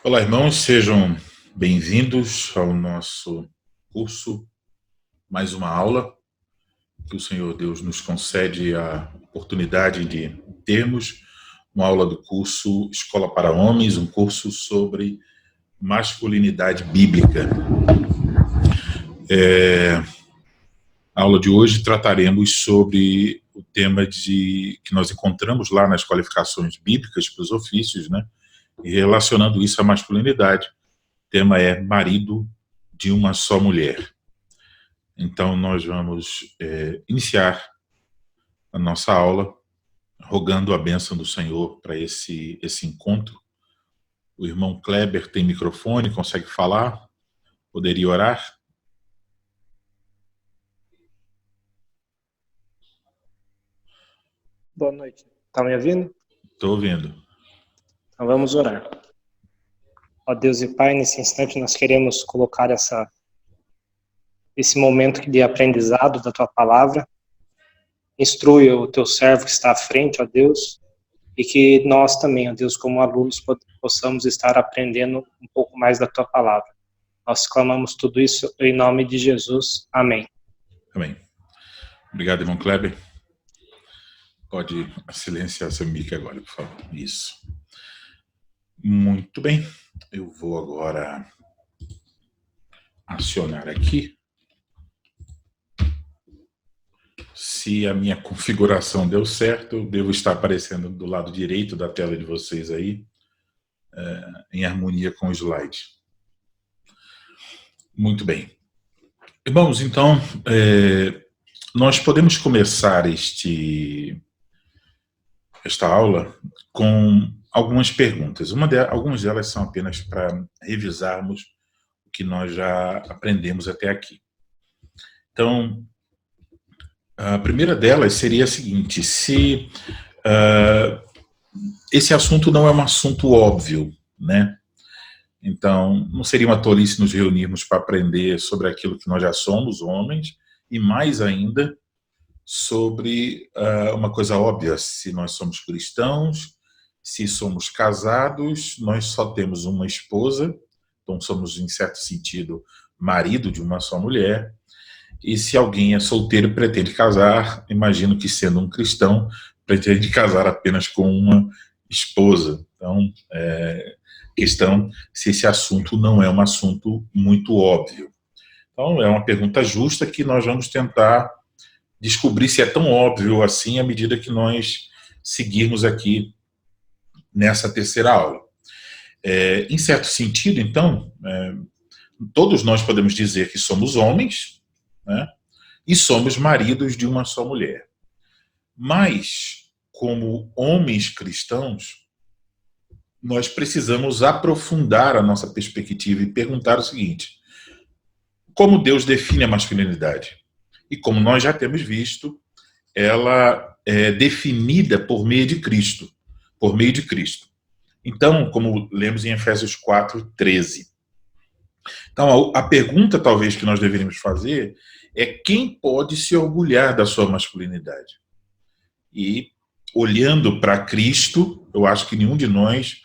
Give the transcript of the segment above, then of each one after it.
Olá, irmãos, sejam bem-vindos ao nosso curso, mais uma aula que o Senhor Deus nos concede a oportunidade de termos, uma aula do curso Escola para Homens, um curso sobre masculinidade bíblica. A aula de hoje trataremos sobre o tema que nós encontramos lá nas qualificações bíblicas para os ofícios, né? E relacionando isso à masculinidade. O tema é marido de uma só mulher. Então, nós vamos iniciar a nossa aula rogando a bênção do Senhor para esse encontro. O irmão Kleber tem microfone, consegue falar? Poderia orar? Boa noite. Está me ouvindo? Estou ouvindo. Então vamos orar. Ó Deus e Pai, nesse instante nós queremos colocar esse momento de aprendizado da Tua Palavra. Instrui o Teu servo que está à frente, ó Deus, e que nós também, ó Deus, como alunos, possamos estar aprendendo um pouco mais da Tua Palavra. Nós clamamos tudo isso em nome de Jesus. Amém. Amém. Obrigado, irmão Kleber. Pode silenciar seu mic agora, por favor. Isso. Muito bem. Eu vou agora acionar aqui. Se a minha configuração deu certo, eu devo estar aparecendo do lado direito da tela de vocês aí, em harmonia com o slide. Muito bem. Irmãos, então, nós podemos começar esta aula com algumas perguntas. Algumas delas são apenas para revisarmos o que nós já aprendemos até aqui. Então, a primeira delas seria a seguinte: se esse assunto não é um assunto óbvio, né? Então, não seria uma tolice nos reunirmos para aprender sobre aquilo que nós já somos, homens, e mais ainda sobre uma coisa óbvia: se nós somos cristãos, se somos casados, nós só temos uma esposa, então somos, em certo sentido, marido de uma só mulher. E se alguém é solteiro e pretende casar, imagino que, sendo um cristão, pretende casar apenas com uma esposa. Então, questão se esse assunto não é um assunto muito óbvio. Então, é uma pergunta justa que nós vamos tentar descobrir se é tão óbvio assim à medida que nós seguirmos aqui nessa terceira aula. Em certo sentido, então, todos nós podemos dizer que somos homens, né, e somos maridos de uma só mulher. Mas, como homens cristãos, nós precisamos aprofundar a nossa perspectiva e perguntar o seguinte: como Deus define a masculinidade? E como nós já temos visto, ela é definida por meio de Cristo. Por meio de Cristo. Então, como lemos em Efésios 4:13. Então, a pergunta talvez que nós deveríamos fazer é: quem pode se orgulhar da sua masculinidade? E, olhando para Cristo, eu acho que nenhum de nós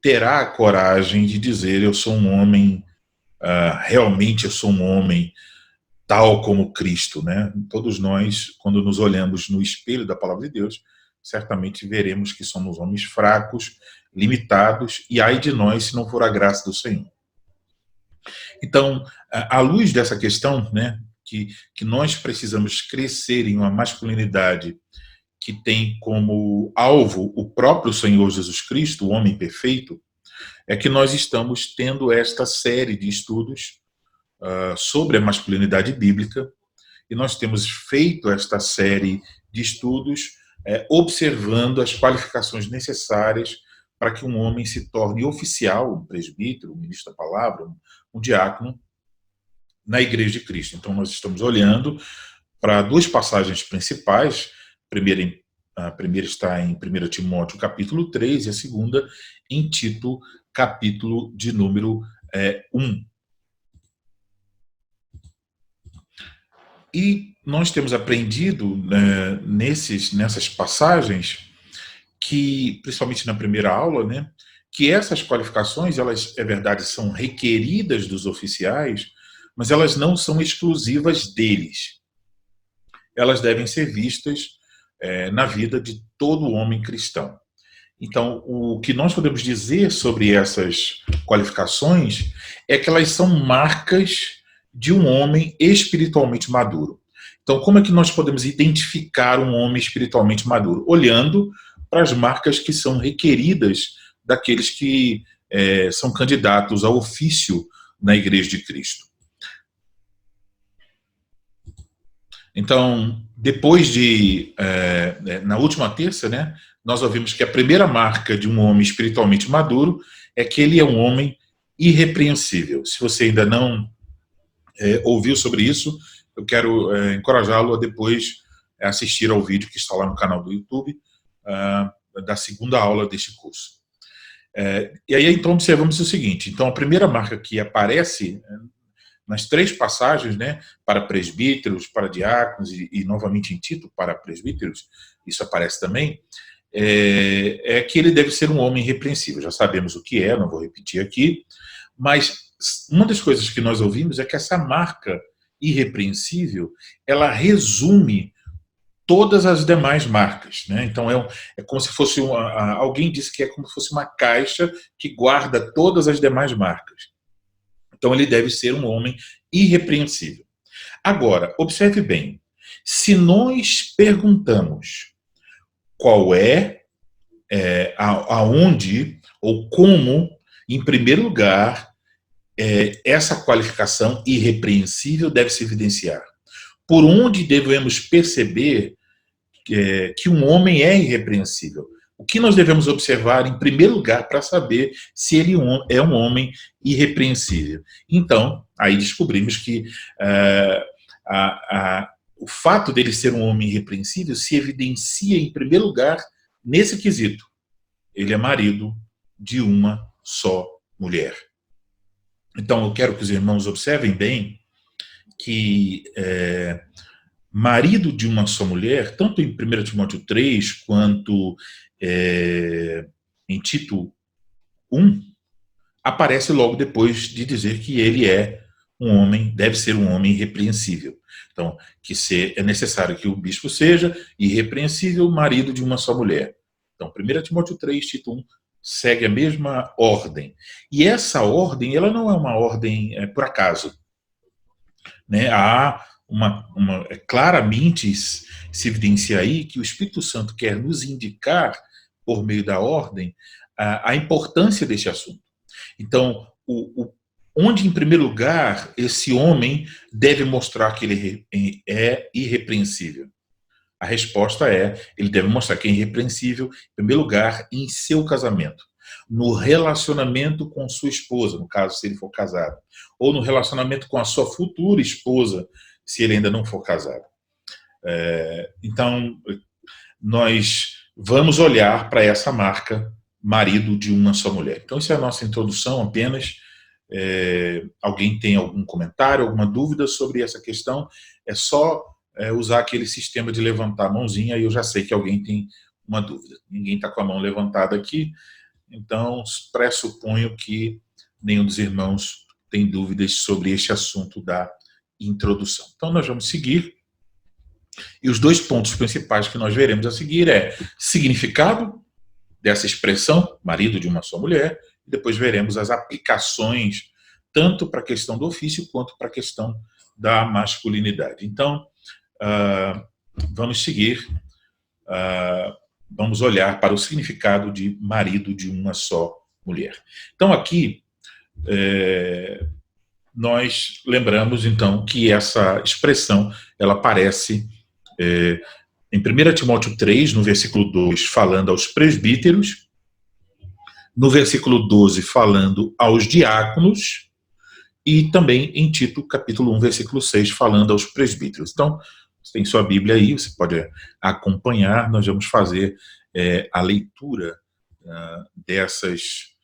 terá a coragem de dizer: eu sou um homem, realmente eu sou um homem tal como Cristo, né? Todos nós, quando nos olhamos no espelho da palavra de Deus, certamente veremos que somos homens fracos, limitados, e ai de nós se não for a graça do Senhor. Então, à luz dessa questão, né, que nós precisamos crescer em uma masculinidade que tem como alvo o próprio Senhor Jesus Cristo, o homem perfeito, é que nós estamos tendo esta série de estudos sobre a masculinidade bíblica, e nós temos feito esta série de estudos observando as qualificações necessárias para que um homem se torne oficial, um presbítero, um ministro da palavra, um diácono na Igreja de Cristo. Então, nós estamos olhando para duas passagens principais. A primeira está em 1 Timóteo, capítulo 3, e a segunda em Tito, capítulo de número 1. E nós temos aprendido nessas passagens, que, principalmente na primeira aula, né, que essas qualificações, elas, é verdade, são requeridas dos oficiais, mas elas não são exclusivas deles. Elas devem ser vistas na vida de todo homem cristão. Então, o que nós podemos dizer sobre essas qualificações é que elas são marcas de um homem espiritualmente maduro. Então, como é que nós podemos identificar um homem espiritualmente maduro? Olhando para as marcas que são requeridas daqueles que são candidatos ao ofício na Igreja de Cristo. Então, depois na última terça, né, nós ouvimos que a primeira marca de um homem espiritualmente maduro é que ele é um homem irrepreensível. Se você ainda não ouviu sobre isso, eu quero encorajá-lo a depois assistir ao vídeo que está lá no canal do YouTube, da segunda aula deste curso. E aí, então, observamos o seguinte. Então, a primeira marca que aparece nas 3 passagens, né, para presbíteros, para diáconos e novamente em Tito, para presbíteros, isso aparece também, é que ele deve ser um homem irrepreensível. Já sabemos o que é, não vou repetir aqui, mas uma das coisas que nós ouvimos é que essa marca irrepreensível, ela resume todas as demais marcas, né? Então é como se fosse alguém disse que é como se fosse uma caixa que guarda todas as demais marcas. Então ele deve ser um homem irrepreensível. Agora, observe bem, se nós perguntamos qual aonde ou como, em primeiro lugar, essa qualificação irrepreensível deve se evidenciar. Por onde devemos perceber que um homem é irrepreensível? O que nós devemos observar, em primeiro lugar, para saber se ele é um homem irrepreensível? Então, aí descobrimos que o fato dele ser um homem irrepreensível se evidencia, em primeiro lugar, nesse quesito. Ele é marido de uma só mulher. Então, eu quero que os irmãos observem bem que marido de uma só mulher, tanto em 1 Timóteo 3, quanto em Tito 1, aparece logo depois de dizer que ele é um homem, deve ser um homem irrepreensível. Então, é necessário que o bispo seja irrepreensível, marido de uma só mulher. Então, 1 Timóteo 3, Tito 1, segue a mesma ordem. E essa ordem, ela não é uma ordem por acaso. Né? Há claramente se evidencia aí que o Espírito Santo quer nos indicar, por meio da ordem, a importância deste assunto. Então, onde, em primeiro lugar, esse homem deve mostrar que ele é irrepreensível? A resposta ele deve mostrar que é irrepreensível, em primeiro lugar, em seu casamento, no relacionamento com sua esposa, no caso, se ele for casado, ou no relacionamento com a sua futura esposa, se ele ainda não for casado. Então, nós vamos olhar para essa marca, marido de uma só mulher. Então, essa é a nossa introdução apenas. Alguém tem algum comentário, alguma dúvida sobre essa questão? É só usar aquele sistema de levantar a mãozinha e eu já sei que alguém tem uma dúvida. Ninguém está com a mão levantada aqui, então pressuponho que nenhum dos irmãos tem dúvidas sobre este assunto da introdução. Então nós vamos seguir. E os 2 pontos principais que nós veremos a seguir significado dessa expressão, marido de uma só mulher, e depois veremos as aplicações tanto para a questão do ofício quanto para a questão da masculinidade. Então, vamos seguir, vamos olhar para o significado de marido de uma só mulher. Então, aqui, nós lembramos, então, que essa expressão, ela aparece em 1 Timóteo 3, no versículo 2, falando aos presbíteros, no versículo 12, falando aos diáconos, e também em Tito, capítulo 1, versículo 6, falando aos presbíteros. Então, você tem sua Bíblia aí, você pode acompanhar, nós vamos fazer a leitura dessas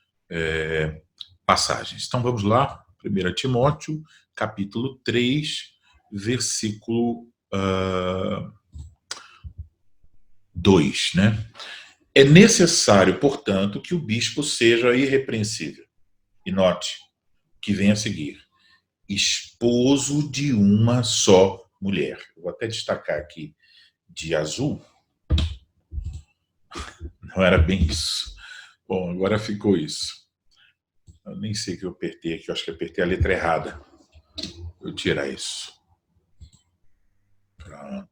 passagens. Então, vamos lá, 1 Timóteo, capítulo 3, versículo 2, né? É necessário, portanto, que o bispo seja irrepreensível. E note o que vem a seguir: esposo de uma só mulher. Vou até destacar aqui de azul. Não era bem isso. Bom, agora ficou isso. Eu nem sei o que eu apertei aqui, eu acho que apertei a letra errada. Vou tirar isso. Pronto.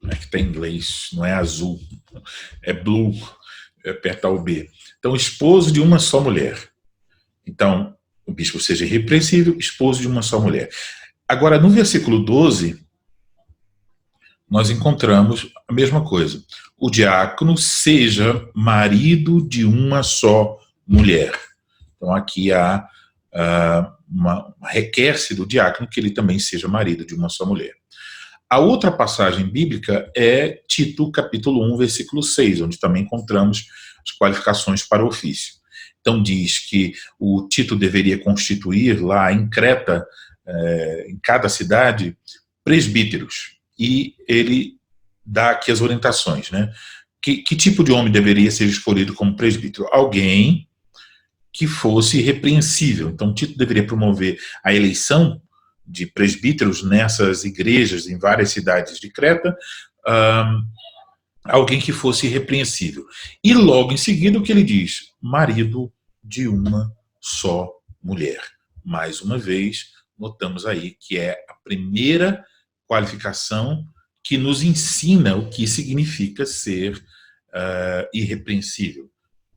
Não é que está em inglês, não é azul, é blue, é apertar o B. Então, esposo de uma só mulher. Então, o bispo seja irrepreensível, esposo de uma só mulher. Agora, no versículo 12, nós encontramos a mesma coisa. O diácono seja marido de uma só mulher. Então, aqui há requer-se do diácono que ele também seja marido de uma só mulher. A outra passagem bíblica é Tito, capítulo 1, versículo 6, onde também encontramos as qualificações para o ofício. Então diz que o Tito deveria constituir lá em Creta, em cada cidade, presbíteros. E ele dá aqui as orientações, né? Que tipo de homem deveria ser escolhido como presbítero? Alguém que fosse irrepreensível. Então Tito deveria promover a eleição de presbíteros nessas igrejas em várias cidades de Creta, alguém que fosse irrepreensível. E logo em seguida o que ele diz? Marido de uma só mulher. Mais uma vez, notamos aí que é a primeira qualificação que nos ensina o que significa ser irrepreensível.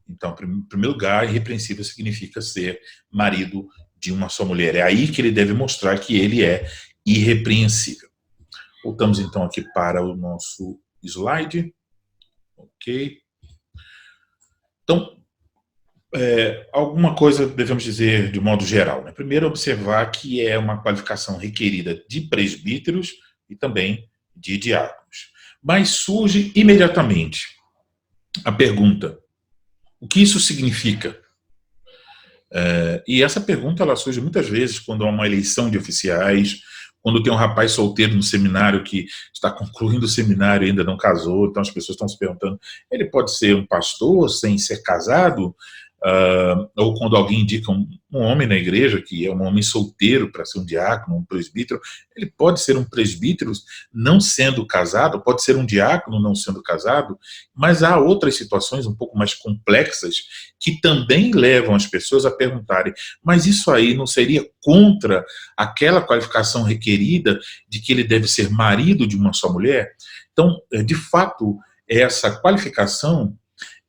Então, em primeiro lugar, irrepreensível significa ser marido de uma só mulher. É aí que ele deve mostrar que ele é irrepreensível. Voltamos então aqui para o nosso slide. Ok. Então, alguma coisa devemos dizer de modo geral, né? Primeiro, observar que é uma qualificação requerida de presbíteros e também de diáconos. Mas surge imediatamente a pergunta: o que isso significa? E essa pergunta ela surge muitas vezes quando há uma eleição de oficiais, quando tem um rapaz solteiro no seminário que está concluindo o seminário e ainda não casou, então as pessoas estão se perguntando, ele pode ser um pastor sem ser casado? Ou quando alguém indica um homem na igreja que é um homem solteiro para ser um diácono, um presbítero, ele pode ser um presbítero não sendo casado, pode ser um diácono não sendo casado, mas há outras situações um pouco mais complexas que também levam as pessoas a perguntarem, mas isso aí não seria contra aquela qualificação requerida de que ele deve ser marido de uma só mulher? Então, de fato, essa qualificação,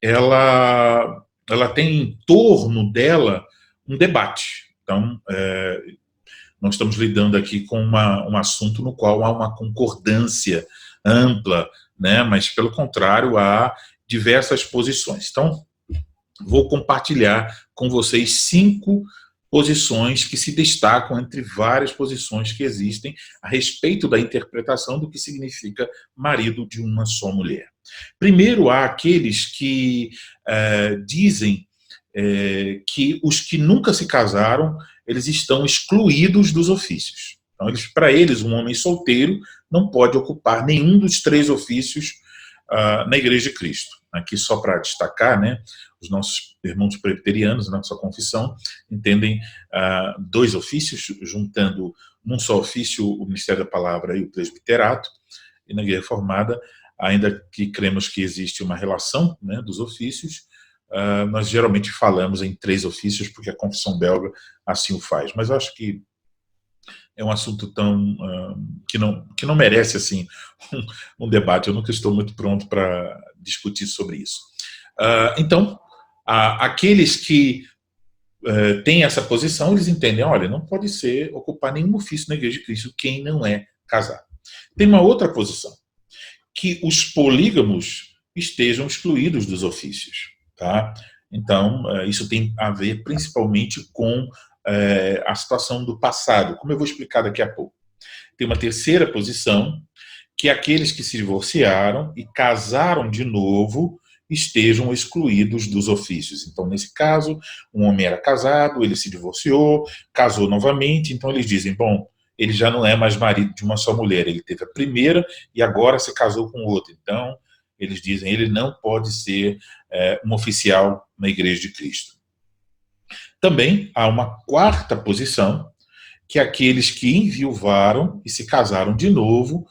ela tem em torno dela um debate. Então, nós estamos lidando aqui com um assunto no qual há uma concordância ampla, né? Mas, pelo contrário, há diversas posições. Então, vou compartilhar com vocês 5 posições que se destacam entre várias posições que existem a respeito da interpretação do que significa marido de uma só mulher. Primeiro, há aqueles que dizem que os que nunca se casaram, eles estão excluídos dos ofícios. Então, para eles, um homem solteiro não pode ocupar nenhum dos 3 ofícios na Igreja de Cristo. Aqui, só para destacar, né, os nossos irmãos presbiterianos, na nossa confissão, entendem 2 ofícios, juntando num só ofício o ministério da palavra e o presbiterato, e na Igreja Reformada, ainda que cremos que existe uma relação, né, dos ofícios, nós geralmente falamos em 3 ofícios, porque a confissão belga assim o faz. Mas eu acho que é um assunto tão que não merece assim um debate. Eu nunca estou muito pronto para discutir sobre isso. Então, aqueles que têm essa posição, eles entendem, olha, não pode ocupar nenhum ofício na Igreja de Cristo quem não é casado. Tem uma outra posição, que os polígamos estejam excluídos dos ofícios. Tá? Então, isso tem a ver principalmente com a situação do passado, como eu vou explicar daqui a pouco. Tem uma terceira posição, que aqueles que se divorciaram e casaram de novo estejam excluídos dos ofícios. Então, nesse caso, um homem era casado, ele se divorciou, casou novamente, então eles dizem, bom, ele já não é mais marido de uma só mulher, ele teve a primeira e agora se casou com outra, então eles dizem, ele não pode ser um oficial na Igreja de Cristo. Também há uma quarta posição, que aqueles que enviuvaram e se casaram de novo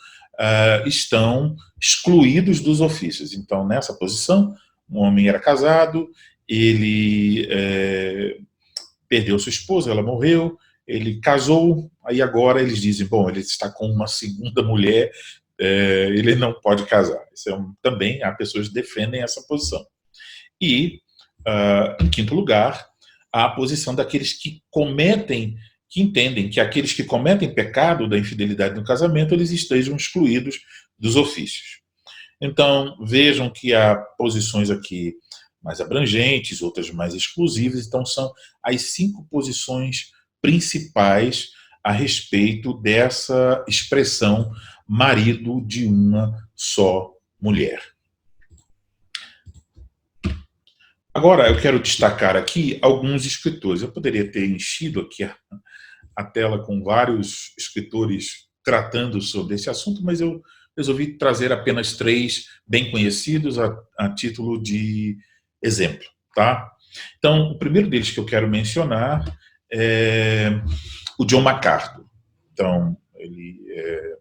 estão excluídos dos ofícios. Então, nessa posição, um homem era casado, ele perdeu sua esposa, ela morreu, ele casou, aí agora eles dizem, bom, ele está com uma segunda mulher, ele não pode casar. Isso também há pessoas que defendem essa posição. E, em quinto lugar, há a posição daqueles que entendem que aqueles que cometem pecado da infidelidade no casamento, eles estejam excluídos dos ofícios. Então, vejam que há posições aqui mais abrangentes, outras mais exclusivas, então são as 5 posições principais a respeito dessa expressão marido de uma só mulher. Agora, eu quero destacar aqui alguns escritores. Eu poderia ter enchido aqui a tela com vários escritores tratando sobre esse assunto, mas eu resolvi trazer apenas 3 bem conhecidos a título de exemplo, tá? Então, o primeiro deles que eu quero mencionar é o John MacArthur. Então, ele é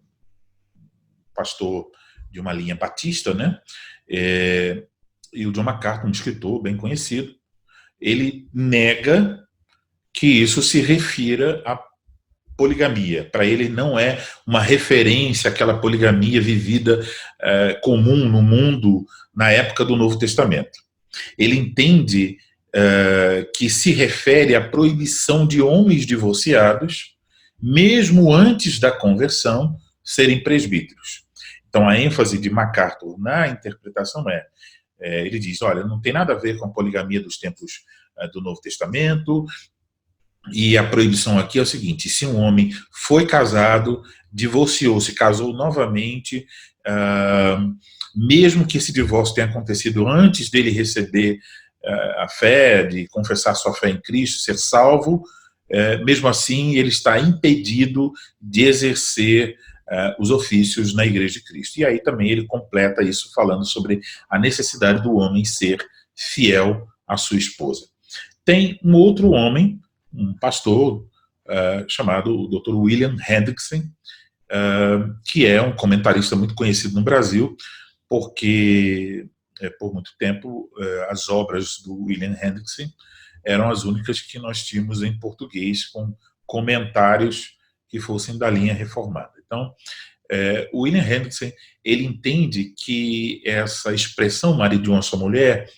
pastor de uma linha batista, né? E o John MacArthur, um escritor bem conhecido, ele nega que isso se refira à poligamia. Para ele não é uma referência àquela poligamia vivida comum no mundo na época do Novo Testamento. Ele entende que se refere à proibição de homens divorciados, mesmo antes da conversão, serem presbíteros. Então, a ênfase de MacArthur na interpretação ele diz, olha, não tem nada a ver com a poligamia dos tempos do Novo Testamento, e a proibição aqui é o seguinte, se um homem foi casado, divorciou, se casou novamente, mesmo que esse divórcio tenha acontecido antes dele receber a fé, de confessar sua fé em Cristo, ser salvo, mesmo assim ele está impedido de exercer os ofícios na Igreja de Cristo. E aí também ele completa isso falando sobre a necessidade do homem ser fiel à sua esposa. Tem um outro homem, um pastor chamado Dr. William Hendrickson, que é um comentarista muito conhecido no Brasil, porque por muito tempo as obras do William Hendrickson eram as únicas que nós tínhamos em português com comentários que fossem da linha reformada. Então, o William Hendrickson, ele entende que essa expressão marido de uma só mulher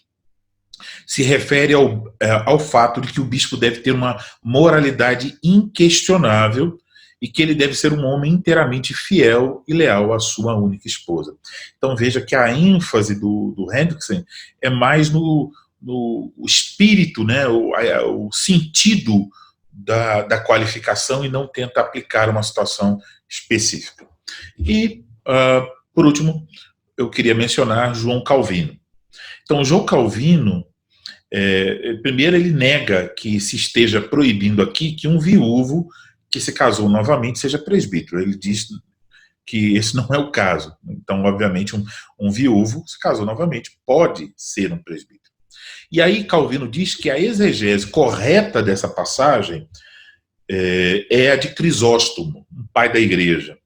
se refere ao fato de que o bispo deve ter uma moralidade inquestionável e que ele deve ser um homem inteiramente fiel e leal à sua única esposa. Então veja que a ênfase do Hendrickson é mais no espírito, né, o sentido da qualificação e não tenta aplicar uma situação específica. E, por último, eu queria mencionar João Calvino. Então, João Calvino, primeiro ele nega que se esteja proibindo aqui que um viúvo que se casou novamente seja presbítero. Ele diz que esse não é o caso. Então, obviamente, um viúvo se casou novamente pode ser um presbítero. E aí Calvino diz que a exegese correta dessa passagem é a de Crisóstomo, um pai da igreja.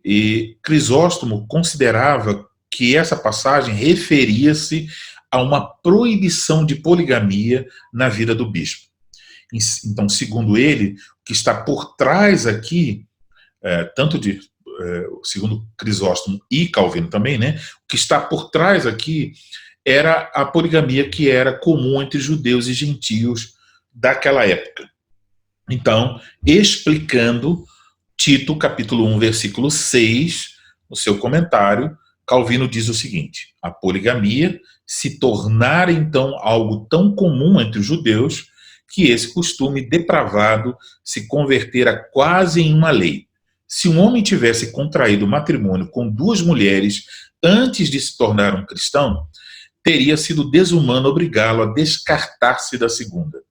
E Crisóstomo considerava que essa passagem referia-se a uma proibição de poligamia na vida do bispo. Então, segundo ele, o que está por trás aqui, segundo Crisóstomo e Calvino também, né, o que está por trás aqui era a poligamia que era comum entre judeus e gentios daquela época. Então, explicando Tito, capítulo 1, versículo 6, no seu comentário, Calvino diz o seguinte: a poligamia se tornara então algo tão comum entre os judeus que esse costume depravado se convertera quase em uma lei. Se um homem tivesse contraído matrimônio com 2 mulheres antes de se tornar um cristão, teria sido desumano obrigá-lo a descartar-se da segunda.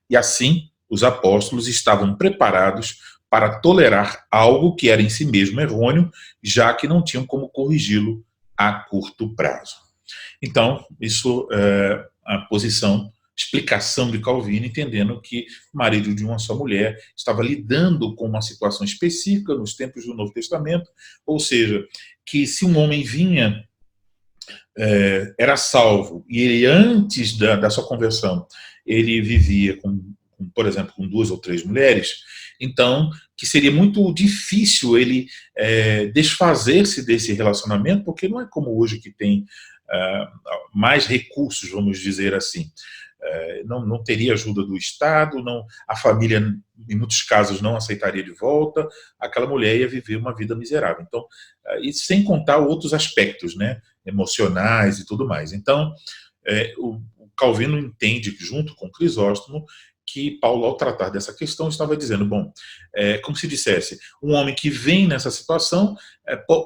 E assim, os apóstolos estavam preparados para tolerar algo que era em si mesmo errôneo, já que não tinham como corrigi-lo a curto prazo. Então, isso é a explicação de Calvino, entendendo que o marido de uma só mulher estava lidando com uma situação específica nos tempos do Novo Testamento, ou seja, que se um homem vinha, era salvo, e ele antes da sua conversão, ele vivia por exemplo, com 2 ou 3 mulheres, então, que seria muito difícil ele desfazer-se desse relacionamento, porque não é como hoje que tem mais recursos, vamos dizer assim. Não teria ajuda do Estado, a família, em muitos casos, não aceitaria de volta, aquela mulher ia viver uma vida miserável. Então, e sem contar outros aspectos, né, emocionais e tudo mais. Então, o Calvino entende, junto com Crisóstomo, que Paulo, ao tratar dessa questão, estava dizendo, bom, como se dissesse, um homem que vem nessa situação,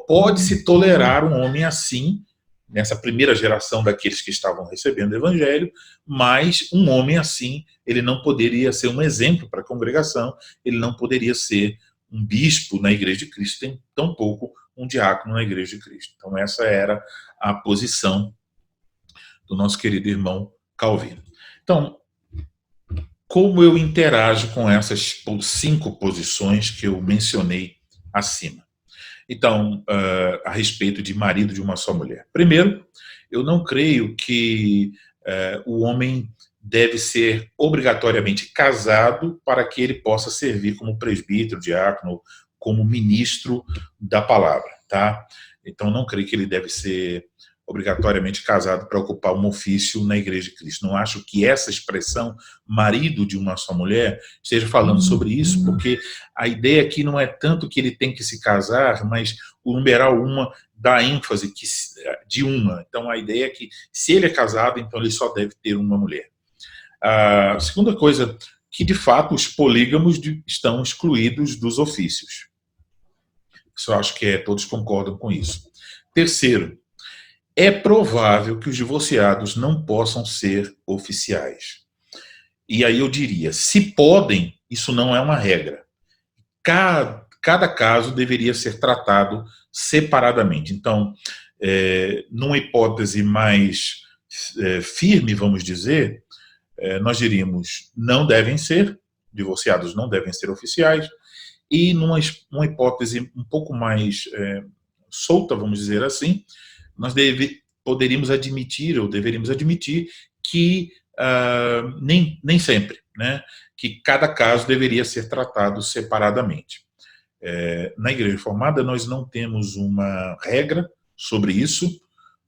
pode-se tolerar um homem assim, nessa primeira geração daqueles que estavam recebendo o evangelho, mas um homem assim, ele não poderia ser um exemplo para a congregação, ele não poderia ser um bispo na Igreja de Cristo, tampouco um diácono na Igreja de Cristo. Então essa era a posição do nosso querido irmão Calvino. Então, como eu interajo com essas 5 posições que eu mencionei acima? Então, a respeito de marido de uma só mulher. Primeiro, eu não creio que o homem deve ser obrigatoriamente casado para que ele possa servir como presbítero, diácono, como ministro da palavra, tá? Então, não creio que ele deve ser obrigatoriamente casado para ocupar um ofício na Igreja de Cristo. Não acho que essa expressão, marido de uma só mulher, esteja falando sobre isso, porque a ideia aqui não é tanto que ele tem que se casar, mas o numeral 1 dá ênfase de uma. Então, a ideia é que, se ele é casado, então ele só deve ter uma mulher. A segunda coisa, que de fato os polígamos estão excluídos dos ofícios. Isso eu acho que todos concordam com isso. Terceiro, é provável que os divorciados não possam ser oficiais. E aí eu diria, se podem, isso não é uma regra. Cada caso deveria ser tratado separadamente. Então, numa hipótese mais firme, vamos dizer, nós diríamos, não devem ser, divorciados não devem ser oficiais, e numa hipótese um pouco mais solta, vamos dizer assim, nós poderíamos admitir, ou deveríamos admitir, que nem sempre, né, que cada caso deveria ser tratado separadamente. Na Igreja Reformada, nós não temos uma regra sobre isso,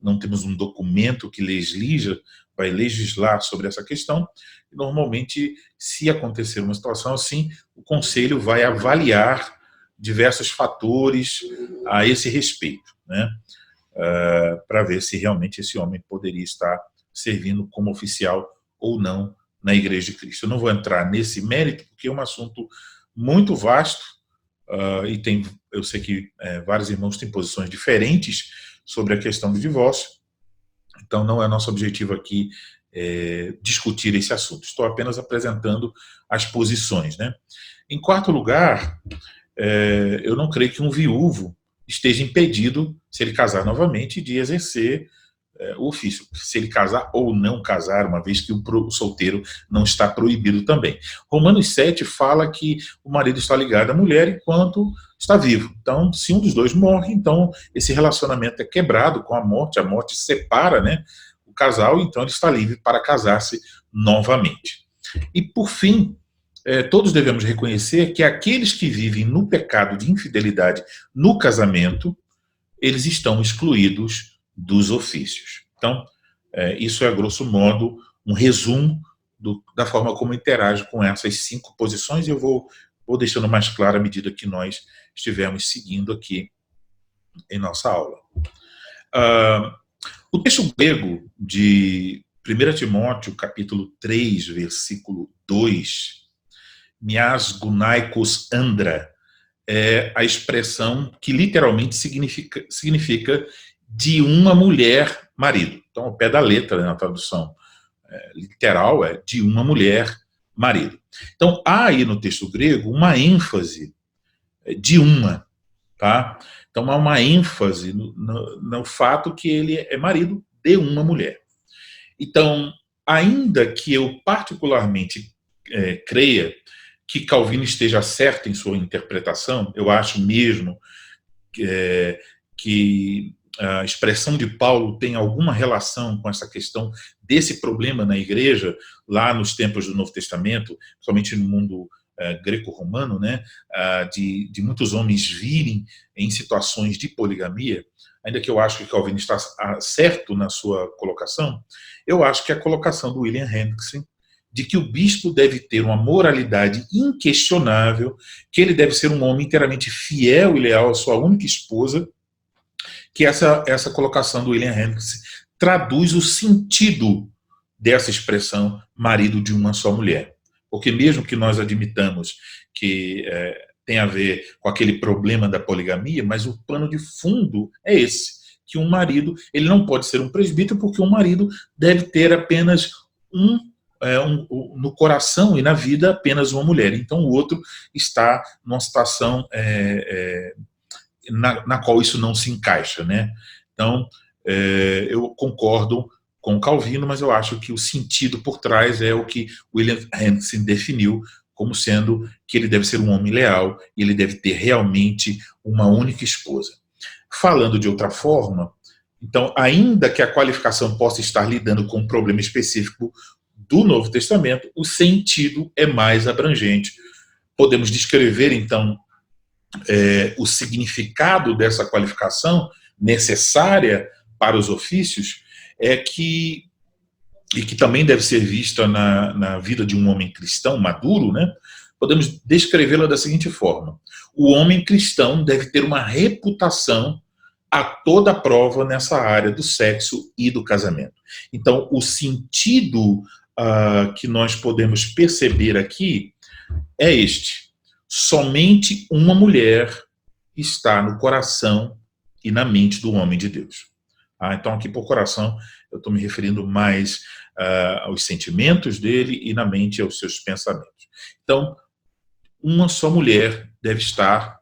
não temos um documento que vai legislar sobre essa questão. Normalmente, se acontecer uma situação assim, o Conselho vai avaliar diversos fatores a esse respeito, né? Para ver se realmente esse homem poderia estar servindo como oficial ou não na Igreja de Cristo. Eu não vou entrar nesse mérito, porque é um assunto muito vasto, e eu sei que vários irmãos têm posições diferentes sobre a questão do divórcio, então não é nosso objetivo aqui discutir esse assunto. Estou apenas apresentando as posições, né? Em quarto lugar, eu não creio que um viúvo esteja impedido, se ele casar novamente, de exercer o ofício, se ele casar ou não casar, uma vez que o solteiro não está proibido também. Romanos 7 fala que o marido está ligado à mulher enquanto está vivo. Então, se um dos dois morre, então esse relacionamento é quebrado com a morte separa, né, o casal, então ele está livre para casar-se novamente. E, por fim, todos devemos reconhecer que aqueles que vivem no pecado de infidelidade no casamento, eles estão excluídos dos ofícios. Então, isso é, a grosso modo, um resumo da forma como interajo com essas 5 posições, e eu vou deixando mais claro à medida que nós estivermos seguindo aqui em nossa aula. O texto grego de 1 Timóteo, capítulo 3, versículo 2, mias gunaikos andra, é a expressão que literalmente significa de uma mulher marido. Então, ao pé da letra, né, na tradução literal, é de uma mulher marido. Então, há aí no texto grego uma ênfase de uma, tá? Então há uma ênfase no fato que ele é marido de uma mulher. Então, ainda que eu particularmente creia que Calvino esteja certo em sua interpretação, eu acho mesmo que a expressão de Paulo tem alguma relação com essa questão desse problema na igreja, lá nos tempos do Novo Testamento, principalmente no mundo greco-romano, né, de muitos homens virem em situações de poligamia. Ainda que eu acho que Calvino está certo na sua colocação, eu acho que a colocação do William Hendrickson de que o bispo deve ter uma moralidade inquestionável, que ele deve ser um homem inteiramente fiel e leal à sua única esposa, que essa colocação do William Hendrickson traduz o sentido dessa expressão marido de uma só mulher. Porque mesmo que nós admitamos que tem a ver com aquele problema da poligamia, mas o pano de fundo é esse, que um marido, ele não pode ser um presbítero, porque um marido deve ter apenas no coração e na vida apenas uma mulher. Então o outro está numa situação na qual isso não se encaixa, né? Então eu concordo com Calvino, mas eu acho que o sentido por trás é o que William Hendrickson definiu como sendo que ele deve ser um homem leal e ele deve ter realmente uma única esposa. Falando de outra forma, então, ainda que a qualificação possa estar lidando com um problema específico do Novo Testamento, o sentido é mais abrangente. Podemos descrever, então, o significado dessa qualificação necessária para os ofícios, e que também deve ser vista na vida de um homem cristão maduro, né? Podemos descrevê-la da seguinte forma: o homem cristão deve ter uma reputação a toda prova nessa área do sexo e do casamento. Então, o sentido que nós podemos perceber aqui é este: somente uma mulher está no coração e na mente do homem de Deus. Então, aqui por coração, eu estou me referindo mais aos sentimentos dele e na mente aos seus pensamentos. Então, uma só mulher deve estar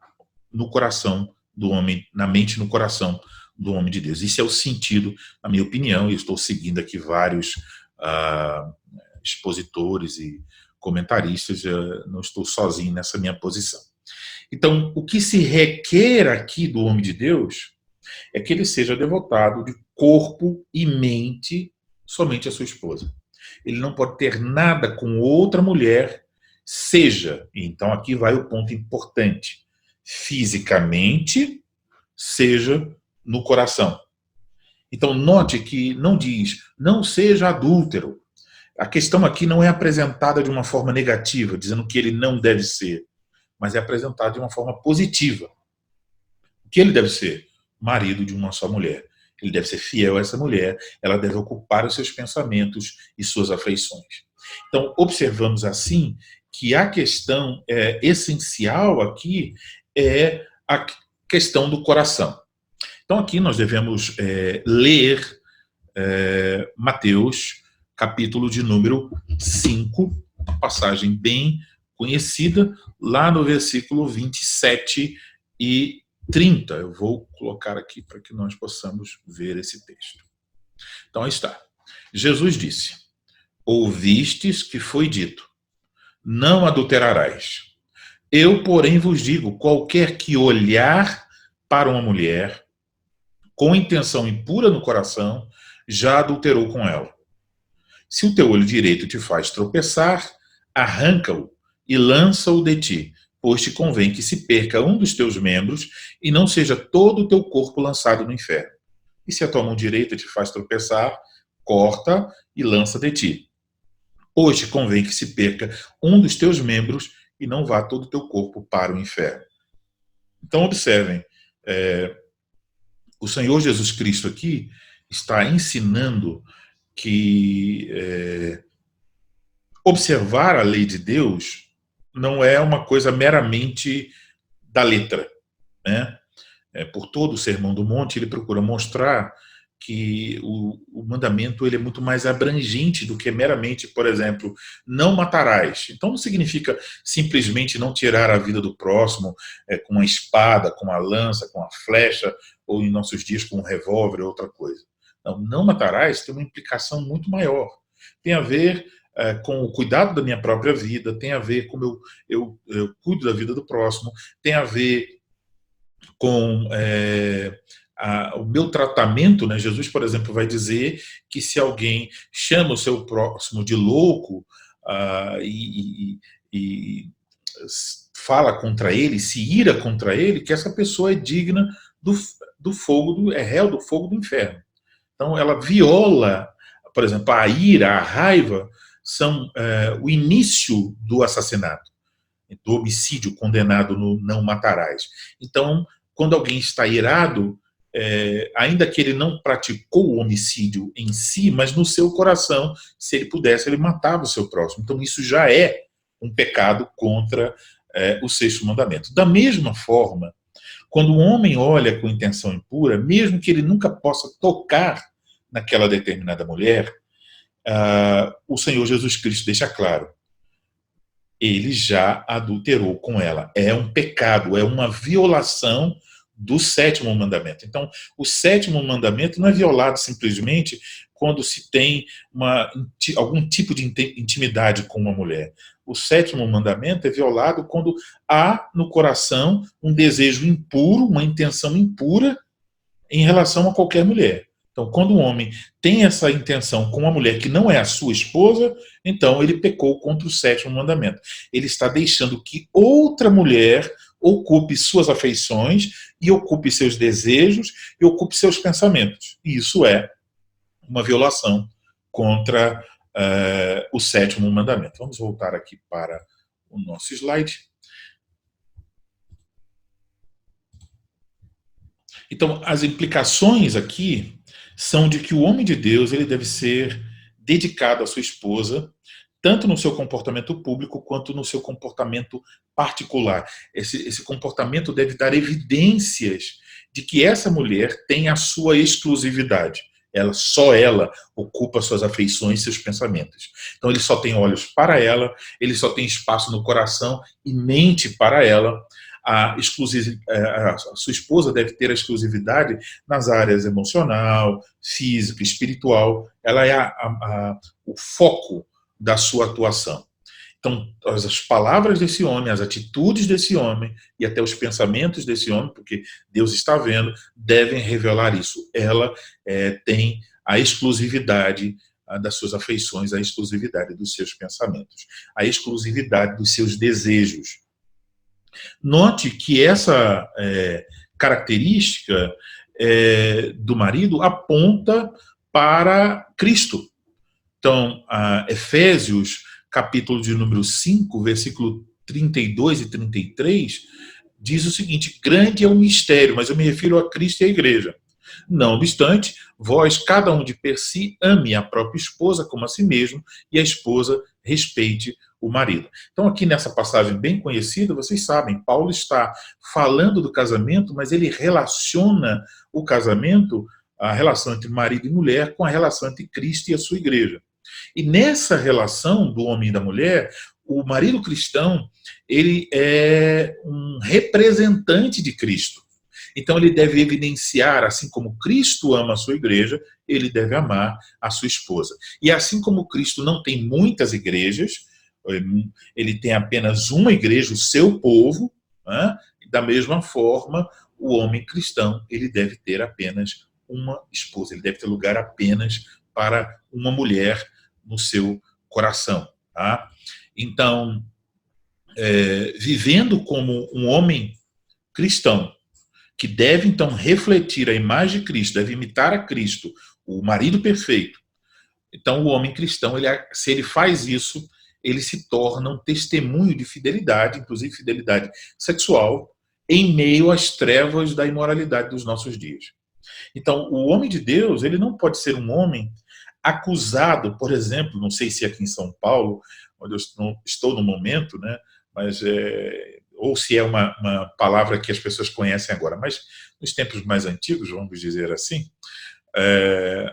no coração do homem, na mente e no coração do homem de Deus. Isso é o sentido, na minha opinião, e estou seguindo aqui vários expositores e comentaristas, não estou sozinho nessa minha posição. Então, o que se requer aqui do homem de Deus é que ele seja devotado de corpo e mente somente à sua esposa. Ele não pode ter nada com outra mulher, seja, então aqui vai o ponto importante, fisicamente, seja no coração. Então, note que não diz, não seja adúltero. A questão aqui não é apresentada de uma forma negativa, dizendo que ele não deve ser, mas é apresentada de uma forma positiva. O que ele deve ser? Marido de uma só mulher. Ele deve ser fiel a essa mulher, ela deve ocupar os seus pensamentos e suas afeições. Então, observamos assim que a questão essencial aqui é a questão do coração. Então, aqui nós devemos ler Mateus, capítulo de número 5, uma passagem bem conhecida, lá no versículo 27 e 30. Eu vou colocar aqui para que nós possamos ver esse texto. Então, aí está. Jesus disse: ouvistes que foi dito, não adulterarás. Eu, porém, vos digo, qualquer que olhar para uma mulher com intenção impura no coração, já adulterou com ela. Se o teu olho direito te faz tropeçar, arranca-o e lança-o de ti, pois te convém que se perca um dos teus membros e não seja todo o teu corpo lançado no inferno. E se a tua mão direita te faz tropeçar, corta e lança de ti, pois te convém que se perca um dos teus membros e não vá todo o teu corpo para o inferno. Então, observem, o Senhor Jesus Cristo aqui está ensinando que observar a lei de Deus não é uma coisa meramente da letra, né? Por todo o Sermão do Monte, ele procura mostrar que o mandamento ele é muito mais abrangente do que meramente, por exemplo, não matarás. Então não significa simplesmente não tirar a vida do próximo com uma espada, com uma lança, com uma flecha, ou em nossos dias com um revólver ou outra coisa. Não matarás tem uma implicação muito maior. Tem a ver com o cuidado da minha própria vida, tem a ver com eu cuido da vida do próximo, tem a ver com o meu tratamento, né? Jesus, por exemplo, vai dizer que se alguém chama o seu próximo de louco e fala contra ele, se ira contra ele, que essa pessoa é digna do fogo, é réu do fogo do inferno. Então, ela viola, por exemplo, a ira, a raiva, são o início do assassinato, do homicídio condenado no não matarás. Então, quando alguém está irado, ainda que ele não praticou o homicídio em si, mas no seu coração, se ele pudesse, ele matava o seu próximo. Então, isso já é um pecado contra o sexto mandamento. Da mesma forma, quando o homem olha com intenção impura, mesmo que ele nunca possa tocar naquela determinada mulher, o Senhor Jesus Cristo deixa claro, ele já adulterou com ela. É um pecado, é uma violação do sétimo mandamento. Então, o sétimo mandamento não é violado simplesmente quando se tem algum tipo de intimidade com uma mulher. O sétimo mandamento é violado quando há no coração um desejo impuro, uma intenção impura em relação a qualquer mulher. Então, quando um homem tem essa intenção com uma mulher que não é a sua esposa, então ele pecou contra o sétimo mandamento. Ele está deixando que outra mulher ocupe suas afeições e ocupe seus desejos e ocupe seus pensamentos. E isso é uma violação contra o sétimo mandamento. Vamos voltar aqui para o nosso slide. Então, as implicações aqui são de que o homem de Deus ele deve ser dedicado à sua esposa, tanto no seu comportamento público quanto no seu comportamento particular. Esse comportamento deve dar evidências de que essa mulher tem a sua exclusividade. Só ela ocupa suas afeições e seus pensamentos. Então ele só tem olhos para ela, ele só tem espaço no coração e mente para ela. A sua esposa deve ter a exclusividade nas áreas emocional, física, espiritual. Ela é o foco da sua atuação. Então, as palavras desse homem, as atitudes desse homem e até os pensamentos desse homem, porque Deus está vendo, devem revelar isso. Ela tem a exclusividade das suas afeições, a exclusividade dos seus pensamentos, a exclusividade dos seus desejos. Note que essa característica do marido aponta para Cristo. Então, Efésios, capítulo de número 5, versículo 32 e 33, diz o seguinte: grande é o mistério, mas eu me refiro a Cristo e à igreja. Não obstante, vós, cada um de per si, ame a própria esposa como a si mesmo, e a esposa respeite o marido. Então, aqui nessa passagem bem conhecida, vocês sabem, Paulo está falando do casamento, mas ele relaciona o casamento, a relação entre marido e mulher, com a relação entre Cristo e a sua igreja. E nessa relação do homem e da mulher, o marido cristão, ele é um representante de Cristo. Então ele deve evidenciar, assim como Cristo ama a sua igreja, ele deve amar a sua esposa. E assim como Cristo não tem muitas igrejas, ele tem apenas uma igreja, o seu povo, né? Da mesma forma, o homem cristão, ele deve ter apenas uma esposa, ele deve ter lugar apenas para uma mulher no seu coração. Tá? Então, vivendo como um homem cristão, que deve então refletir a imagem de Cristo, deve imitar a Cristo, o marido perfeito. Então, o homem cristão, se ele faz isso, ele se torna um testemunho de fidelidade, inclusive fidelidade sexual, em meio às trevas da imoralidade dos nossos dias. Então, o homem de Deus, ele não pode ser um homem acusado, por exemplo, não sei se aqui em São Paulo, onde eu estou no momento, né, mas ou se é uma palavra que as pessoas conhecem agora, mas nos tempos mais antigos, vamos dizer assim,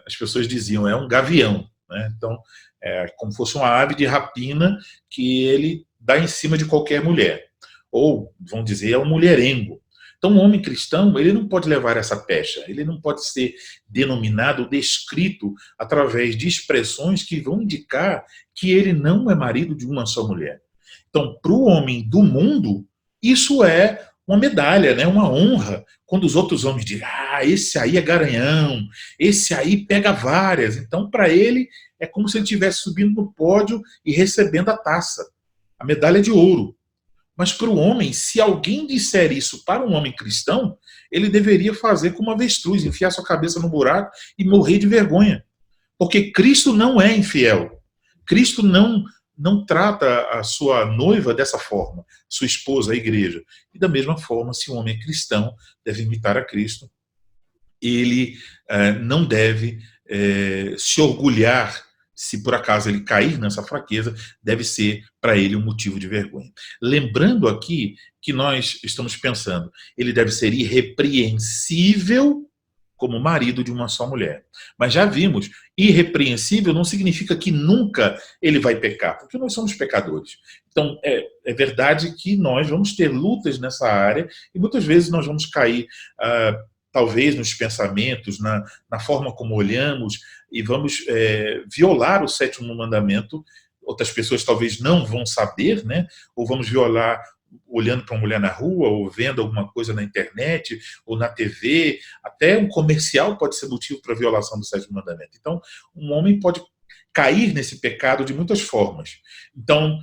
as pessoas diziam, é um gavião, né? Então, é como se fosse uma ave de rapina que ele dá em cima de qualquer mulher. Ou, vão dizer, é um mulherengo. Então, um homem cristão, ele não pode levar essa pecha, ele não pode ser denominado, descrito através de expressões que vão indicar que ele não é marido de uma só mulher. Então, para o homem do mundo, isso é uma medalha, né? Uma honra, quando os outros homens dizem, esse aí é garanhão, esse aí pega várias. Então, para ele, é como se ele estivesse subindo no pódio e recebendo a taça, a medalha de ouro. Mas para o homem, se alguém disser isso para um homem cristão, ele deveria fazer como avestruz, enfiar sua cabeça no buraco e morrer de vergonha. Porque Cristo não é infiel. Cristo não trata a sua noiva dessa forma, sua esposa, a igreja. E da mesma forma, se um homem é cristão, deve imitar a Cristo, ele não deve se orgulhar. Se por acaso ele cair nessa fraqueza, deve ser para ele um motivo de vergonha. Lembrando aqui que nós estamos pensando, ele deve ser irrepreensível como marido de uma só mulher. Mas já vimos, irrepreensível não significa que nunca ele vai pecar, porque nós somos pecadores. Então, é verdade que nós vamos ter lutas nessa área e muitas vezes nós vamos cair, talvez nos pensamentos, na forma como olhamos, e vamos violar o 7º mandamento. Outras pessoas talvez não vão saber, né? Ou vamos violar olhando para uma mulher na rua, ou vendo alguma coisa na internet, ou na TV, até um comercial pode ser motivo para a violação do 7º mandamento. Então, um homem pode cair nesse pecado de muitas formas. Então,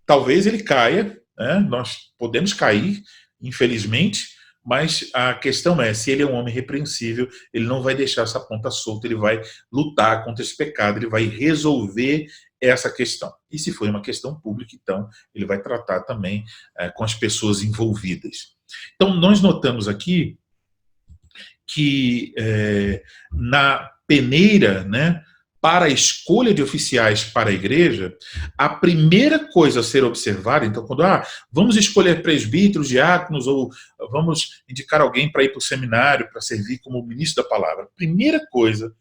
talvez ele caia, né? Nós podemos cair, infelizmente, mas a questão é, se ele é um homem repreensível, ele não vai deixar essa ponta solta, ele vai lutar contra esse pecado, ele vai resolver essa questão. E se for uma questão pública, então, ele vai tratar também com as pessoas envolvidas. Então, nós notamos aqui que na peneira, né, para a escolha de oficiais para a igreja, a primeira coisa a ser observada, então, quando vamos escolher presbíteros, diáconos, ou vamos indicar alguém para ir para o seminário, para servir como ministro da palavra, a primeira coisa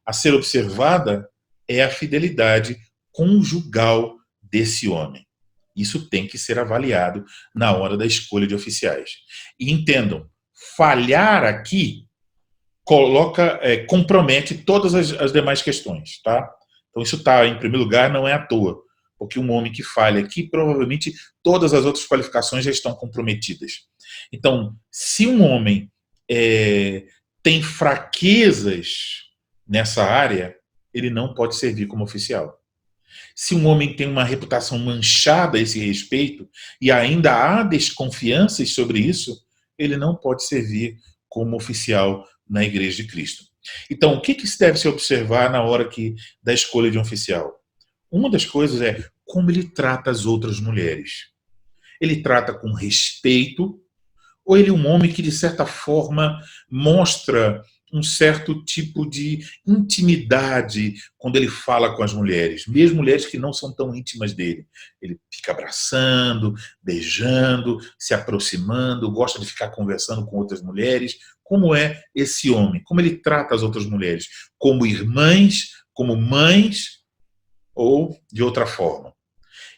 a ser observada é a fidelidade conjugal desse homem. Isso tem que ser avaliado na hora da escolha de oficiais. E entendam, falhar aqui compromete todas as demais questões, tá? Então isso está em primeiro lugar, não é à toa, porque um homem que falha aqui, provavelmente todas as outras qualificações já estão comprometidas. Então, se um homem tem fraquezas nessa área, ele não pode servir como oficial. Se um homem tem uma reputação manchada a esse respeito e ainda há desconfianças sobre isso, ele não pode servir como oficial na Igreja de Cristo. Então, o que se deve se observar na hora da escolha de um oficial? Uma das coisas é como ele trata as outras mulheres. Ele trata com respeito, ou ele é um homem que, de certa forma, mostra um certo tipo de intimidade quando ele fala com as mulheres, mesmo mulheres que não são tão íntimas dele. Ele fica abraçando, beijando, se aproximando, gosta de ficar conversando com outras mulheres. Como é esse homem? Como ele trata as outras mulheres? Como irmãs, como mães ou de outra forma?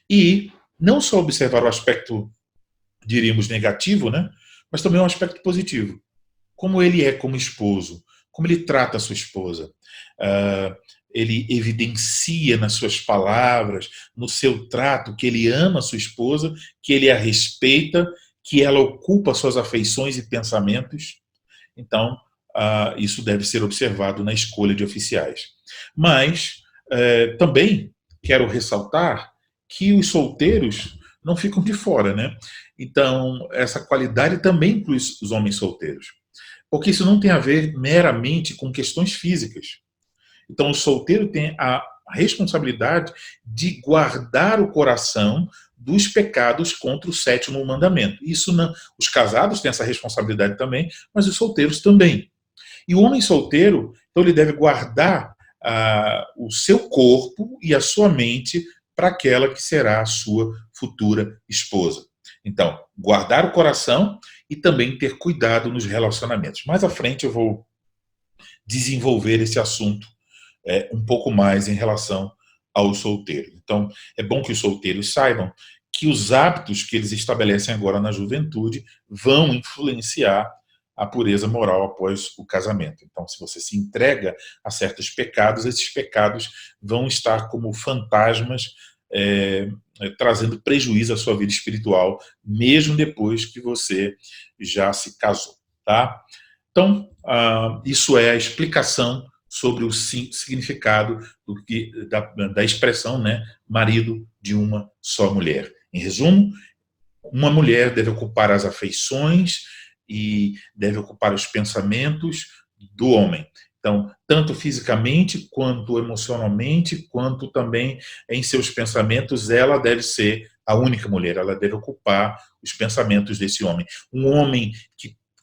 E não só observar o aspecto, diríamos, negativo, né? Mas também o aspecto positivo. Como ele é como esposo, como ele trata a sua esposa. Ele evidencia nas suas palavras, no seu trato, que ele ama a sua esposa, que ele a respeita, que ela ocupa suas afeições e pensamentos. Então, isso deve ser observado na escolha de oficiais. Mas também quero ressaltar que os solteiros não ficam de fora, né? Então, essa qualidade também inclui os homens solteiros. Porque isso não tem a ver meramente com questões físicas. Então, o solteiro tem a responsabilidade de guardar o coração dos pecados contra o 7º mandamento. Isso não, os casados têm essa responsabilidade também, mas os solteiros também. E o homem solteiro, então, ele deve guardar o seu corpo e a sua mente para aquela que será a sua futura esposa. Então, guardar o coração e também ter cuidado nos relacionamentos. Mais à frente eu vou desenvolver esse assunto um pouco mais em relação aos solteiros. Então, é bom que os solteiros saibam que os hábitos que eles estabelecem agora na juventude vão influenciar a pureza moral após o casamento. Então, se você se entrega a certos pecados, esses pecados vão estar como fantasmas trazendo prejuízo à sua vida espiritual, mesmo depois que você já se casou. Tá? Então, isso é a explicação sobre o significado da expressão, né, marido de uma só mulher. Em resumo, uma mulher deve ocupar as afeições e deve ocupar os pensamentos do homem. Então, tanto fisicamente, quanto emocionalmente, quanto também em seus pensamentos, ela deve ser a única mulher, ela deve ocupar os pensamentos desse homem. Um homem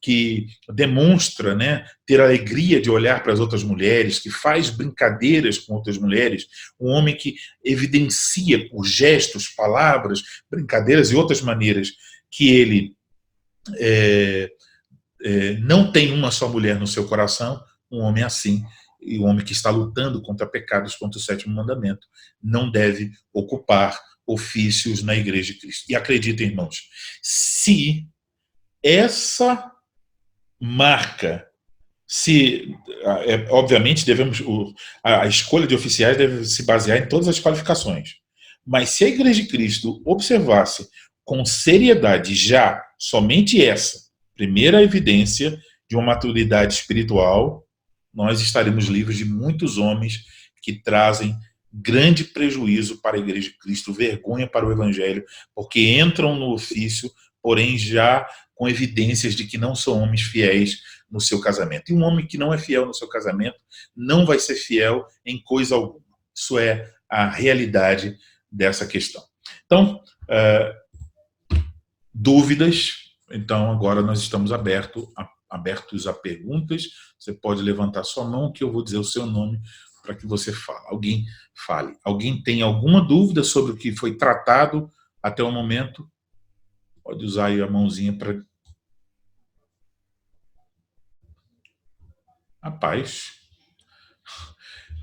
que demonstra, né, ter alegria de olhar para as outras mulheres, que faz brincadeiras com outras mulheres, um homem que evidencia por gestos, palavras, brincadeiras e outras maneiras que ele não tem uma só mulher no seu coração, um homem assim, e um homem que está lutando contra pecados, contra o 7º mandamento, não deve ocupar ofícios na Igreja de Cristo. E acreditem, irmãos, se essa marca, obviamente a escolha de oficiais deve se basear em todas as qualificações, mas se a Igreja de Cristo observasse com seriedade já somente essa primeira evidência de uma maturidade espiritual, nós estaremos livres de muitos homens que trazem grande prejuízo para a Igreja de Cristo, vergonha para o Evangelho, porque entram no ofício, porém já com evidências de que não são homens fiéis no seu casamento. E um homem que não é fiel no seu casamento não vai ser fiel em coisa alguma. Isso é a realidade dessa questão. Então, dúvidas? Então, agora nós estamos abertos a perguntas. Você pode levantar sua mão que eu vou dizer o seu nome para que você fale. Alguém tem alguma dúvida sobre o que foi tratado até o momento? Pode usar aí a mãozinha para... Rapaz,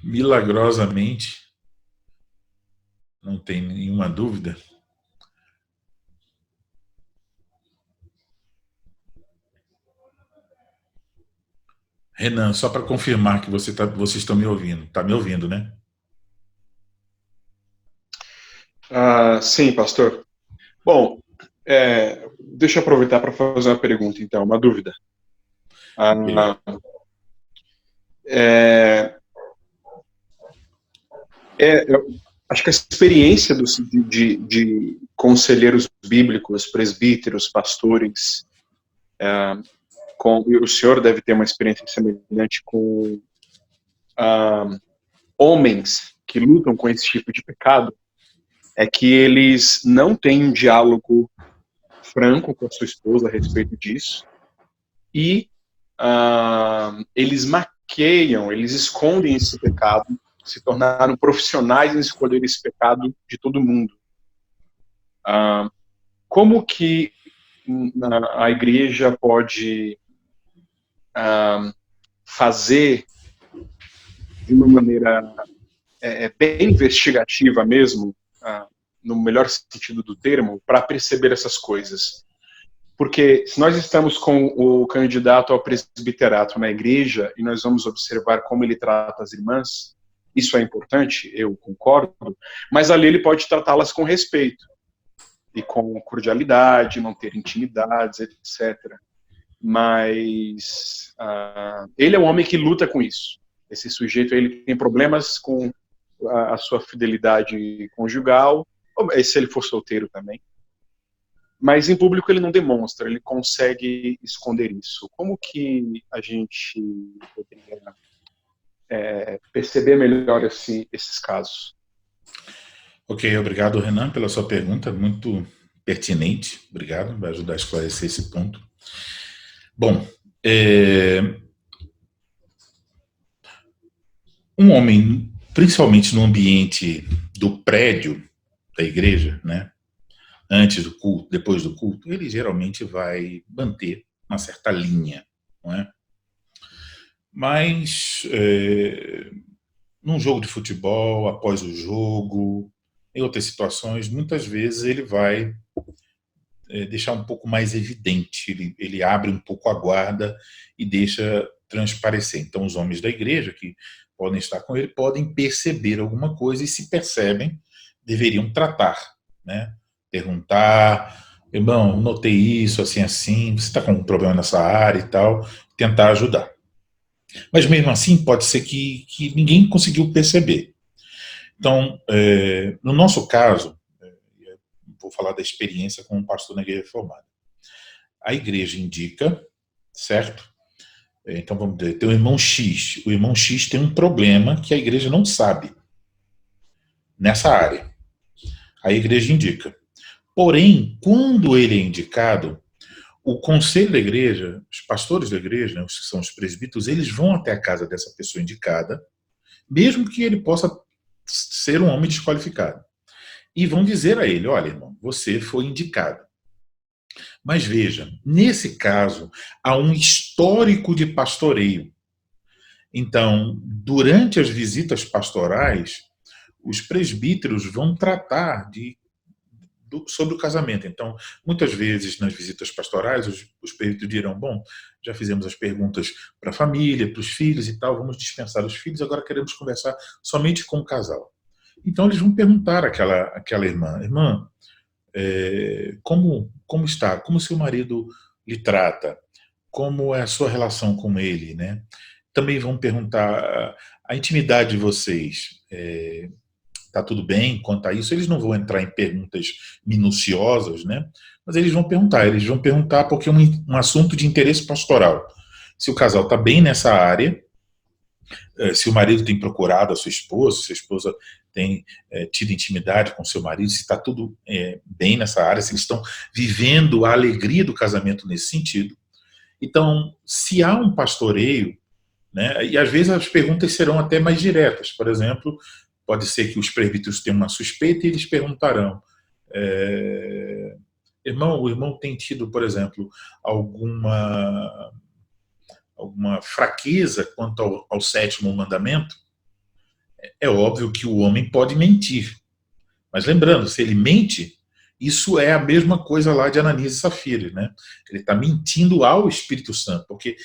milagrosamente, não tem nenhuma dúvida. Renan, só para confirmar que vocês estão me ouvindo. Está me ouvindo, né? Sim, pastor. Bom, deixa eu aproveitar para fazer uma pergunta, então, uma dúvida. Eu acho que a experiência de conselheiros bíblicos, presbíteros, pastores, o senhor deve ter uma experiência semelhante com homens que lutam com esse tipo de pecado, é que eles não têm um diálogo franco com a sua esposa a respeito disso, e eles maqueiam, eles escondem esse pecado, se tornaram profissionais em escolher esse pecado de todo mundo. Como que a igreja pode fazer de uma maneira bem investigativa mesmo, no melhor sentido do termo, para perceber essas coisas? Porque se nós estamos com o candidato ao presbiterato na igreja e nós vamos observar como ele trata as irmãs, isso é importante, eu concordo, mas ali ele pode tratá-las com respeito e com cordialidade, não ter intimidades, etc. Mas ele é um homem que luta com isso. Esse sujeito ele tem problemas com a sua fidelidade conjugal, se ele for solteiro também. Mas em público ele não demonstra, ele consegue esconder isso. Como que a gente poderia perceber melhor esses casos? Ok, obrigado, Renan, pela sua pergunta, muito pertinente. Obrigado, vai ajudar a esclarecer esse ponto. Bom, um homem, principalmente no ambiente do prédio da igreja, né, antes do culto, depois do culto, ele geralmente vai manter uma certa linha, não é? Mas num jogo de futebol, após o jogo, em outras situações, muitas vezes ele vai deixar um pouco mais evidente, ele abre um pouco a guarda e deixa transparecer. Então, os homens da igreja que podem estar com ele podem perceber alguma coisa e, se percebem, deveriam tratar, né? Perguntar, irmão, notei isso, assim, assim, você está com um problema nessa área e tal, tentar ajudar. Mas mesmo assim, pode ser que ninguém conseguiu perceber. Então, no nosso caso, vou falar da experiência com um pastor na igreja reformada. A igreja indica, certo? Então, vamos dizer, tem o irmão X. O irmão X tem um problema que a igreja não sabe nessa área. A igreja indica. Porém, quando ele é indicado, o conselho da igreja, os pastores da igreja, né, os que são os presbíteros, eles vão até a casa dessa pessoa indicada, mesmo que ele possa ser um homem desqualificado. E vão dizer a ele, olha, irmão, você foi indicado. Mas veja, nesse caso, há um histórico de pastoreio. Então, durante as visitas pastorais, os presbíteros vão tratar sobre o casamento. Então, muitas vezes, nas visitas pastorais, os presbíteros dirão, bom, já fizemos as perguntas para a família, para os filhos e tal, vamos dispensar os filhos, agora queremos conversar somente com o casal. Então, eles vão perguntar àquela irmã, como está? Como seu marido lhe trata? Como é a sua relação com ele, né? Também vão perguntar a intimidade de vocês. Está tudo bem quanto a isso? Eles não vão entrar em perguntas minuciosas, né? Mas eles vão perguntar porque é um assunto de interesse pastoral. Se o casal está bem nessa área, se o marido tem procurado a sua esposa, se a esposa tem tido intimidade com seu marido, se está tudo bem nessa área, se eles estão vivendo a alegria do casamento nesse sentido. Então, se há um pastoreio, né, e às vezes as perguntas serão até mais diretas. Por exemplo, pode ser que os presbíteros tenham uma suspeita e eles perguntarão, o irmão tem tido, por exemplo, alguma fraqueza quanto ao 7º mandamento? É óbvio que o homem pode mentir. Mas lembrando, se ele mente, isso é a mesma coisa lá de Ananias e Safira, né? Ele está mentindo ao Espírito Santo, porque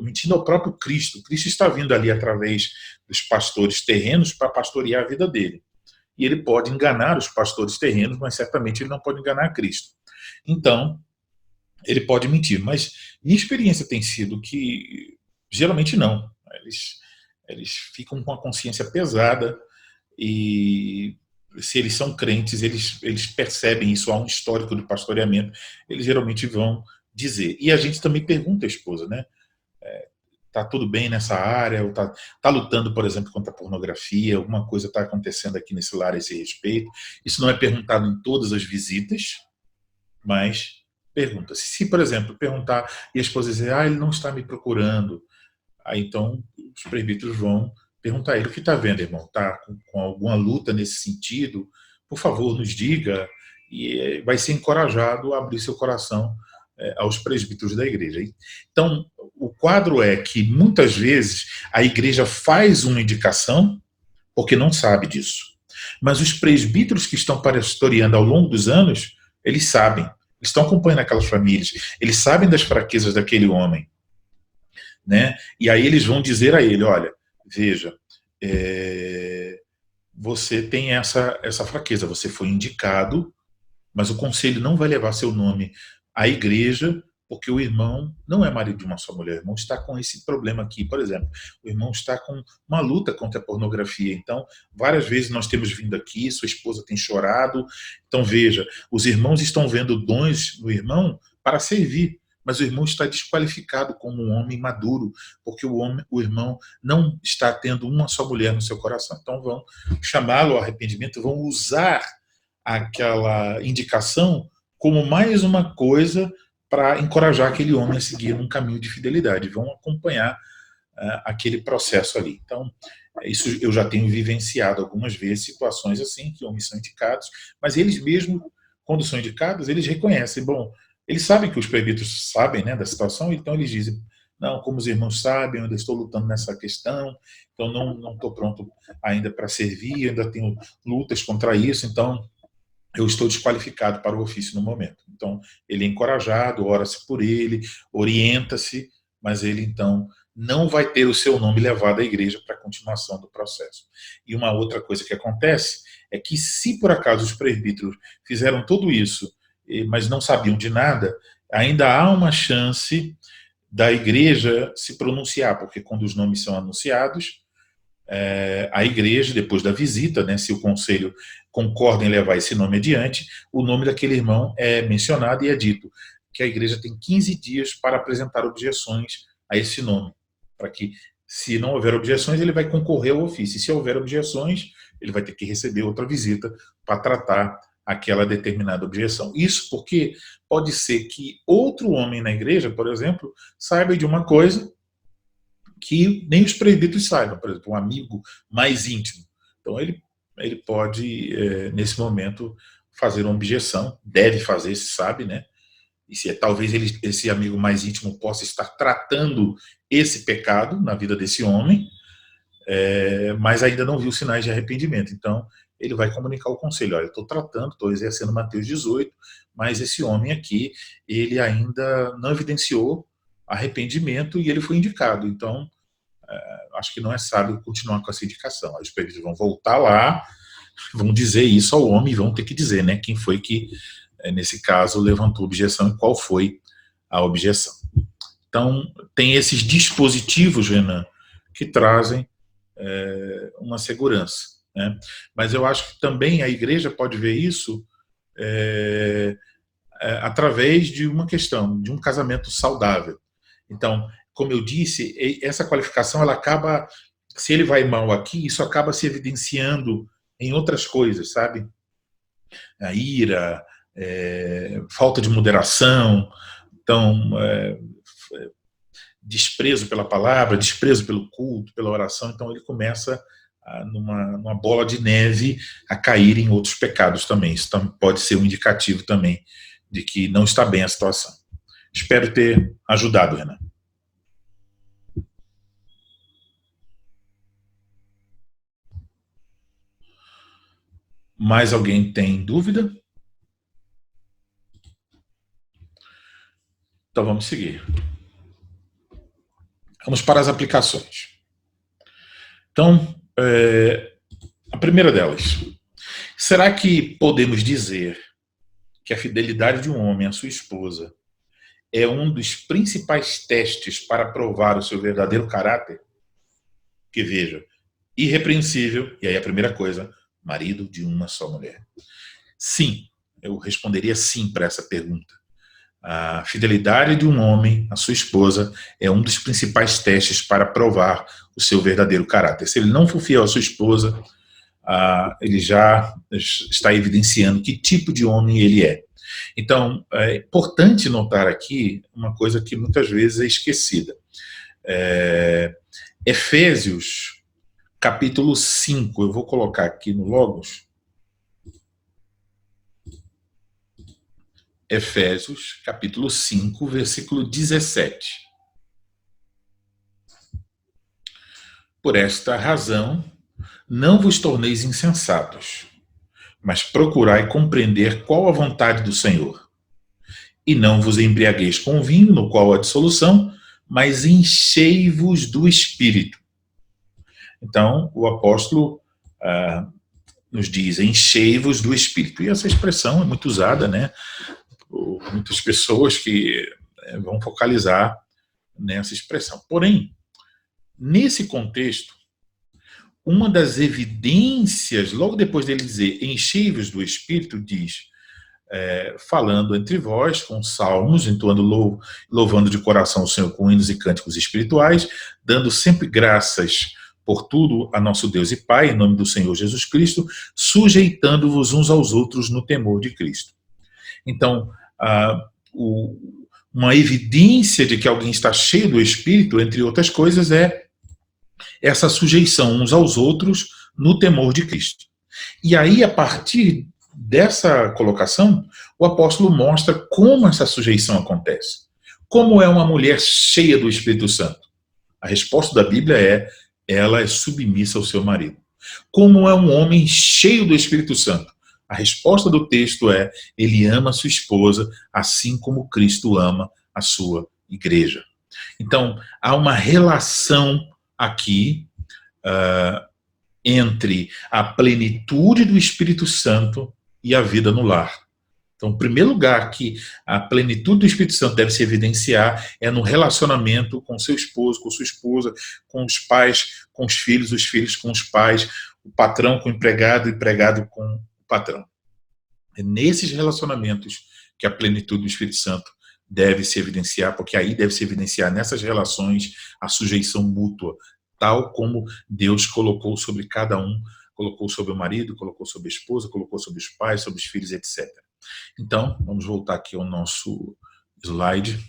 mentindo ao próprio Cristo. O Cristo está vindo ali através dos pastores terrenos para pastorear a vida dele. E ele pode enganar os pastores terrenos, mas certamente ele não pode enganar Cristo. Então, ele pode mentir, mas minha experiência tem sido que geralmente não. Eles ficam com a consciência pesada e se eles são crentes, eles percebem isso, há um histórico de pastoreamento, eles geralmente vão dizer. E a gente também pergunta à esposa, né? Tá tudo bem nessa área? Ou tá lutando, por exemplo, contra a pornografia? Alguma coisa está acontecendo aqui nesse lar a esse respeito? Isso não é perguntado em todas as visitas, mas pergunta-se. Se, por exemplo, perguntar e a esposa dizer, ele não está me procurando, aí então os presbíteros vão perguntar a ele, o que está vendo, irmão? Está com alguma luta nesse sentido? Por favor, nos diga, e vai ser encorajado a abrir seu coração aos presbíteros da igreja. Então, o quadro é que, muitas vezes, a igreja faz uma indicação porque não sabe disso. Mas os presbíteros que estão pastoreando ao longo dos anos, eles sabem, eles estão acompanhando aquelas famílias, eles sabem das fraquezas daquele homem, né? E aí eles vão dizer a ele, olha, veja, você tem essa fraqueza, você foi indicado, mas o conselho não vai levar seu nome à igreja, porque o irmão não é marido de uma só mulher, o irmão está com esse problema aqui, por exemplo, o irmão está com uma luta contra a pornografia, então várias vezes nós temos vindo aqui, sua esposa tem chorado, então veja, os irmãos estão vendo dons no irmão para servir, mas o irmão está desqualificado como um homem maduro, porque o irmão não está tendo uma só mulher no seu coração. Então vão chamá-lo ao arrependimento, vão usar aquela indicação como mais uma coisa para encorajar aquele homem a seguir um caminho de fidelidade, vão acompanhar aquele processo ali. Então, isso eu já tenho vivenciado algumas vezes, situações assim, que homens são indicados, mas eles mesmos, quando são indicados, eles reconhecem, bom, eles sabem que os presbíteros sabem, né, da situação, então eles dizem, não, como os irmãos sabem, eu ainda estou lutando nessa questão, então não estou pronto ainda para servir, ainda tenho lutas contra isso, então eu estou desqualificado para o ofício no momento. Então, ele é encorajado, ora-se por ele, orienta-se, mas ele, então, não vai ter o seu nome levado à igreja para a continuação do processo. E uma outra coisa que acontece é que, se por acaso os presbíteros fizeram tudo isso, mas não sabiam de nada, ainda há uma chance da igreja se pronunciar, porque quando os nomes são anunciados, a igreja, depois da visita, né, se o conselho concorda em levar esse nome adiante, o nome daquele irmão é mencionado e é dito que a igreja tem 15 dias para apresentar objeções a esse nome, para que, se não houver objeções, ele vai concorrer ao ofício. E se houver objeções, ele vai ter que receber outra visita para tratar aquela determinada objeção. Isso porque pode ser que outro homem na igreja, por exemplo, saiba de uma coisa que nem os presbíteros saibam, por exemplo, um amigo mais íntimo. Então ele pode, nesse momento, fazer uma objeção, deve fazer, se sabe, né? E se talvez esse amigo mais íntimo possa estar tratando esse pecado na vida desse homem, mas ainda não viu sinais de arrependimento. Então, ele vai comunicar ao conselho, olha, estou tratando, estou exercendo Mateus 18, mas esse homem aqui, ele ainda não evidenciou arrependimento e ele foi indicado. Então, acho que não é sábio continuar com essa indicação. Os presbíteros vão voltar lá, vão dizer isso ao homem e vão ter que dizer, né, quem foi que, nesse caso, levantou objeção e qual foi a objeção. Então, tem esses dispositivos, Renan, que trazem uma segurança, né? Mas eu acho que também a igreja pode ver isso através de uma questão, de um casamento saudável. Então, como eu disse, essa qualificação, ela acaba, se ele vai mal aqui, isso acaba se evidenciando em outras coisas, sabe? A ira, falta de moderação, então, desprezo pela palavra, desprezo pelo culto, pela oração, então ele começa numa bola de neve a cair em outros pecados também. Isso pode ser um indicativo também de que não está bem a situação. Espero ter ajudado, Renan. Mais alguém tem dúvida? Então vamos seguir. Vamos para as aplicações. Então, a primeira delas. Será que podemos dizer que a fidelidade de um homem à sua esposa é um dos principais testes para provar o seu verdadeiro caráter? Que veja, irrepreensível, e aí a primeira coisa, marido de uma só mulher. Sim, eu responderia sim para essa pergunta. A fidelidade de um homem à sua esposa é um dos principais testes para provar o seu verdadeiro caráter. Se ele não for fiel à sua esposa, ele já está evidenciando que tipo de homem ele é. Então, é importante notar aqui uma coisa que muitas vezes é esquecida. Efésios, capítulo 5, eu vou colocar aqui no Logos. Efésios, capítulo 5, versículo 17. Por esta razão, não vos torneis insensatos, mas procurai compreender qual a vontade do Senhor. E não vos embriagueis com vinho, no qual há dissolução, mas enchei-vos do Espírito. Então, o apóstolo nos diz, enchei-vos do Espírito. E essa expressão é muito usada, né, por muitas pessoas que vão focalizar nessa expressão. Porém, nesse contexto, uma das evidências, logo depois dele dizer enchei-vos do Espírito, diz, falando entre vós, com salmos, entoando, louvando de coração o Senhor com hinos e cânticos espirituais, dando sempre graças por tudo a nosso Deus e Pai, em nome do Senhor Jesus Cristo, sujeitando-vos uns aos outros no temor de Cristo. Então, uma evidência de que alguém está cheio do Espírito, entre outras coisas, é essa sujeição uns aos outros no temor de Cristo. E aí, a partir dessa colocação, o apóstolo mostra como essa sujeição acontece. Como é uma mulher cheia do Espírito Santo? A resposta da Bíblia é: ela é submissa ao seu marido. Como é um homem cheio do Espírito Santo? A resposta do texto é: ele ama a sua esposa, assim como Cristo ama a sua igreja. Então, há uma relação aqui entre a plenitude do Espírito Santo e a vida no lar. Então, o primeiro lugar que a plenitude do Espírito Santo deve se evidenciar é no relacionamento com seu esposo, com sua esposa, com os pais, com os filhos com os pais, o patrão com o empregado com o patrão. É nesses relacionamentos que a plenitude do Espírito Santo deve se evidenciar, porque aí deve se evidenciar nessas relações a sujeição mútua, tal como Deus colocou sobre cada um, colocou sobre o marido, colocou sobre a esposa, colocou sobre os pais, sobre os filhos, etc. Então, vamos voltar aqui ao nosso slide.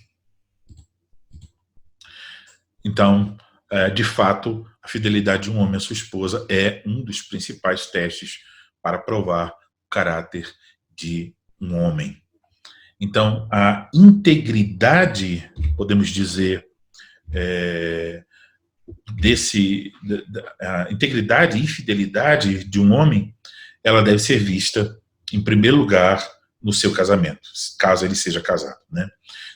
Então, de fato, a fidelidade de um homem à sua esposa é um dos principais testes para provar o caráter de um homem. Então, a integridade, podemos dizer, a integridade e fidelidade de um homem, ela deve ser vista, em primeiro lugar, no seu casamento, caso ele seja casado, né?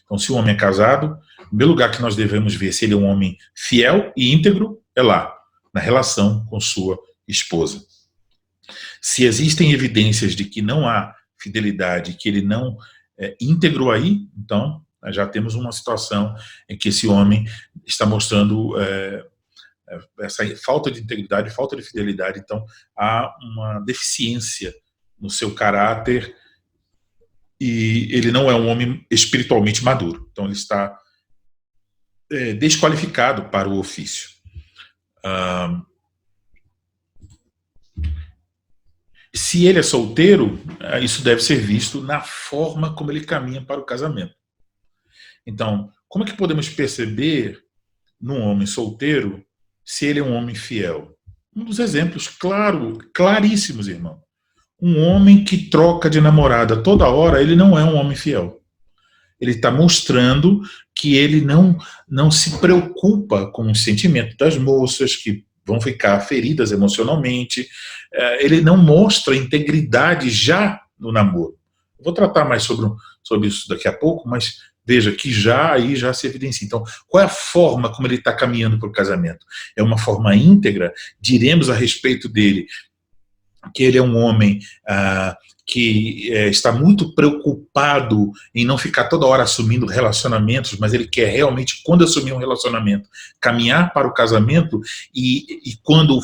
Então, se o homem é casado, o primeiro lugar que nós devemos ver se ele é um homem fiel e íntegro é lá, na relação com sua esposa. Se existem evidências de que não há fidelidade, que ele não é íntegro aí, então já temos uma situação em que esse homem está mostrando essa falta de integridade, falta de fidelidade. Então há uma deficiência no seu caráter e ele não é um homem espiritualmente maduro. Então ele está desqualificado para o ofício. Se ele é solteiro, isso deve ser visto na forma como ele caminha para o casamento. Então, como é que podemos perceber num homem solteiro se ele é um homem fiel? Um dos exemplos claríssimos, irmão. Um homem que troca de namorada toda hora, ele não é um homem fiel. Ele está mostrando que ele não se preocupa com o sentimento das moças, que vão ficar feridas emocionalmente. Ele não mostra integridade já no namoro. Vou tratar mais sobre isso daqui a pouco, mas veja que aí já se evidencia. Então, qual é a forma como ele está caminhando para o casamento? É uma forma íntegra? Diremos a respeito dele que ele é um homem que está muito preocupado em não ficar toda hora assumindo relacionamentos, mas ele quer realmente, quando assumir um relacionamento, caminhar para o casamento, e quando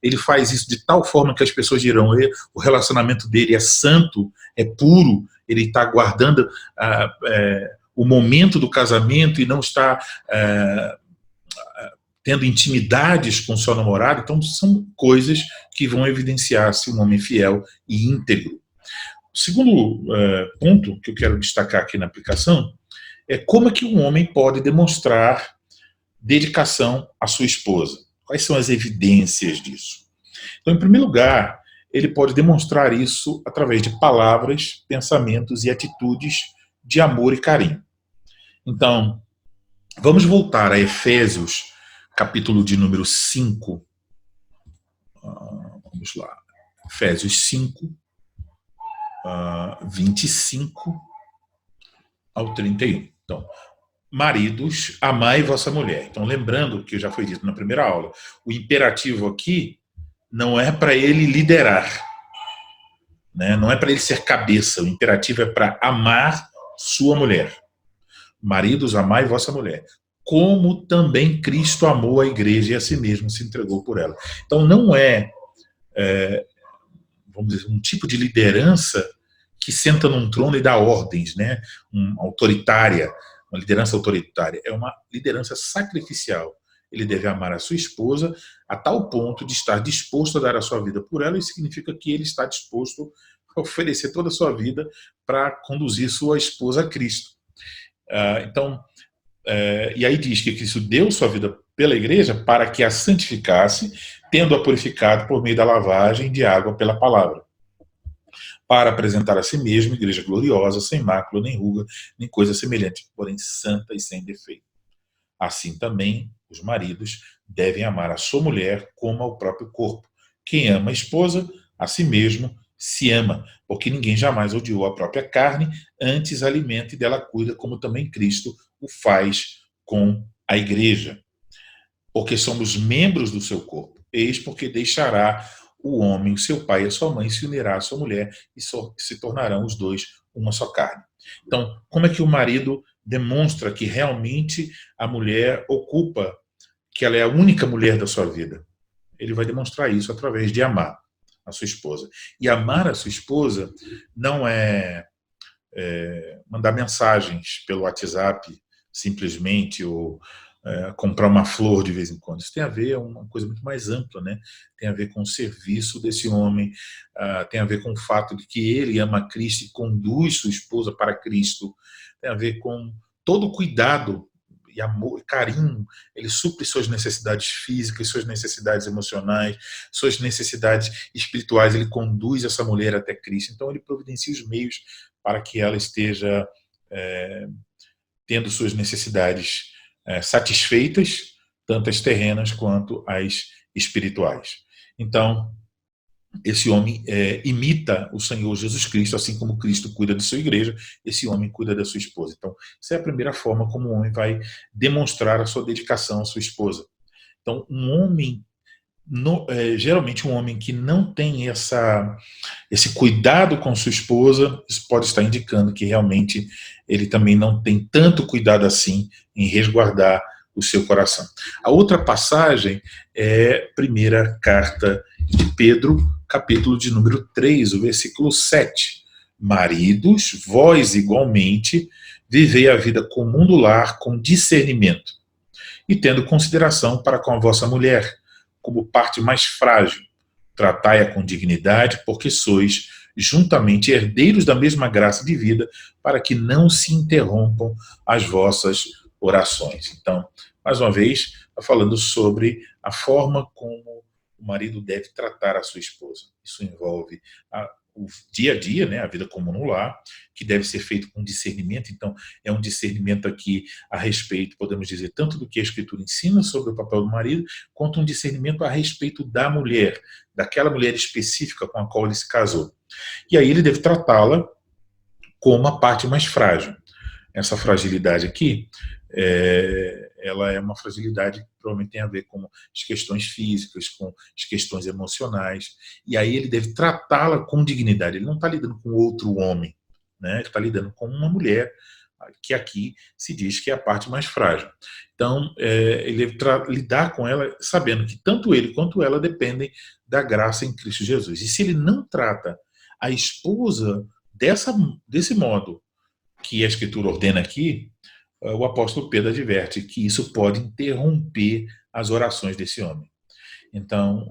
ele faz isso de tal forma que as pessoas dirão: o relacionamento dele é santo, é puro, ele está guardando o momento do casamento e não está tendo intimidades com seu namorado. Então são coisas que vão evidenciar se um homem fiel e íntegro. O segundo ponto que eu quero destacar aqui na aplicação é como é que um homem pode demonstrar dedicação à sua esposa. Quais são as evidências disso? Então, em primeiro lugar, ele pode demonstrar isso através de palavras, pensamentos e atitudes de amor e carinho. Então, vamos voltar a Efésios, capítulo de número 5. Vamos lá. Efésios 5, 25 ao 31. Então, maridos, amai vossa mulher. Então, lembrando que já foi dito na primeira aula, o imperativo aqui não é para ele liderar, né? Não é para ele ser cabeça. O imperativo é para amar sua mulher. Maridos, amai vossa mulher, como também Cristo amou a igreja e a si mesmo se entregou por ela. Então não vamos dizer, um tipo de liderança que senta num trono e dá ordens, né? Autoritária, uma liderança autoritária. É uma liderança sacrificial. Ele deve amar a sua esposa a tal ponto de estar disposto a dar a sua vida por ela. Isso significa que ele está disposto a oferecer toda a sua vida para conduzir sua esposa a Cristo. E aí diz que Cristo deu sua vida pela igreja para que a santificasse, tendo-a purificado por meio da lavagem de água pela palavra. para apresentar a si mesmo igreja gloriosa, sem mácula, nem ruga, nem coisa semelhante, porém santa e sem defeito. Assim também os maridos devem amar a sua mulher como ao próprio corpo. Quem ama a esposa, a si mesmo se ama, porque ninguém jamais odiou a própria carne, antes alimenta e dela cuida, como também Cristo o faz com a igreja. Porque somos membros do seu corpo. Eis porque deixará o homem, o seu pai e a sua mãe, se unirá à sua mulher e se tornarão os dois uma só carne. Então, como é que o marido demonstra que realmente a mulher ocupa, que ela é a única mulher da sua vida? Ele vai demonstrar isso através de amar a sua esposa. E amar a sua esposa não é mandar mensagens pelo WhatsApp simplesmente, ou comprar uma flor de vez em quando. Isso tem a ver com uma coisa muito mais ampla, né? Tem a ver com o serviço desse homem, tem a ver com o fato de que ele ama Cristo e conduz sua esposa para Cristo, tem a ver com todo o cuidado e amor, carinho. Ele supre suas necessidades físicas, suas necessidades emocionais, suas necessidades espirituais. Ele conduz essa mulher até Cristo. Então ele providencia os meios para que ela esteja tendo suas necessidades satisfeitas, tanto as terrenas quanto as espirituais. Então, esse homem imita o Senhor Jesus Cristo, assim como Cristo cuida de sua igreja, esse homem cuida da sua esposa. Então, essa é a primeira forma como o homem vai demonstrar a sua dedicação à sua esposa. Então, um homem, geralmente um homem que não tem esse cuidado com sua esposa, isso pode estar indicando que realmente ele também não tem tanto cuidado assim em resguardar o seu coração. A outra passagem é a primeira carta de Pedro, capítulo de número 3, o versículo 7. Maridos, vós igualmente, vivei a vida comum do lar com discernimento, e tendo consideração para com a vossa mulher, como parte mais frágil. Tratai-a com dignidade, porque sois juntamente herdeiros da mesma graça de vida, para que não se interrompam as vossas orações. Então, mais uma vez, está falando sobre a forma como o marido deve tratar a sua esposa. Isso envolve o dia a dia, né, a vida comum no lar, que deve ser feito com discernimento. Então, é um discernimento aqui a respeito, podemos dizer, tanto do que a Escritura ensina sobre o papel do marido, quanto um discernimento a respeito da mulher, daquela mulher específica com a qual ele se casou. E aí ele deve tratá-la como a parte mais frágil. Essa fragilidade aqui, ela é uma fragilidade que provavelmente tem a ver com as questões físicas, com as questões emocionais, e aí ele deve tratá-la com dignidade. Ele não está lidando com outro homem, né? Ele está lidando com uma mulher, que aqui se diz que é a parte mais frágil. Então, ele deve lidar com ela sabendo que tanto ele quanto ela dependem da graça em Cristo Jesus. E se ele não trata a esposa desse modo que a Escritura ordena aqui, o apóstolo Pedro adverte que isso pode interromper as orações desse homem. Então,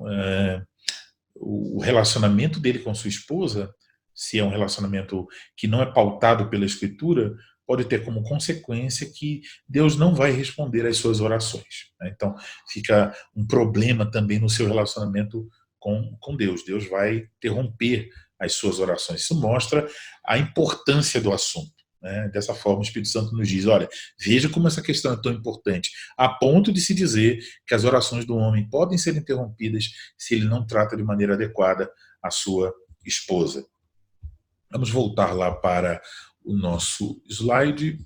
o relacionamento dele com sua esposa, se é um relacionamento que não é pautado pela Escritura, pode ter como consequência que Deus não vai responder às suas orações. Então, fica um problema também no seu relacionamento com Deus. Deus vai interromper as suas orações. Isso mostra a importância do assunto. Dessa forma, o Espírito Santo nos diz, olha, veja como essa questão é tão importante, a ponto de se dizer que as orações do homem podem ser interrompidas se ele não trata de maneira adequada a sua esposa. Vamos voltar lá para o nosso slide.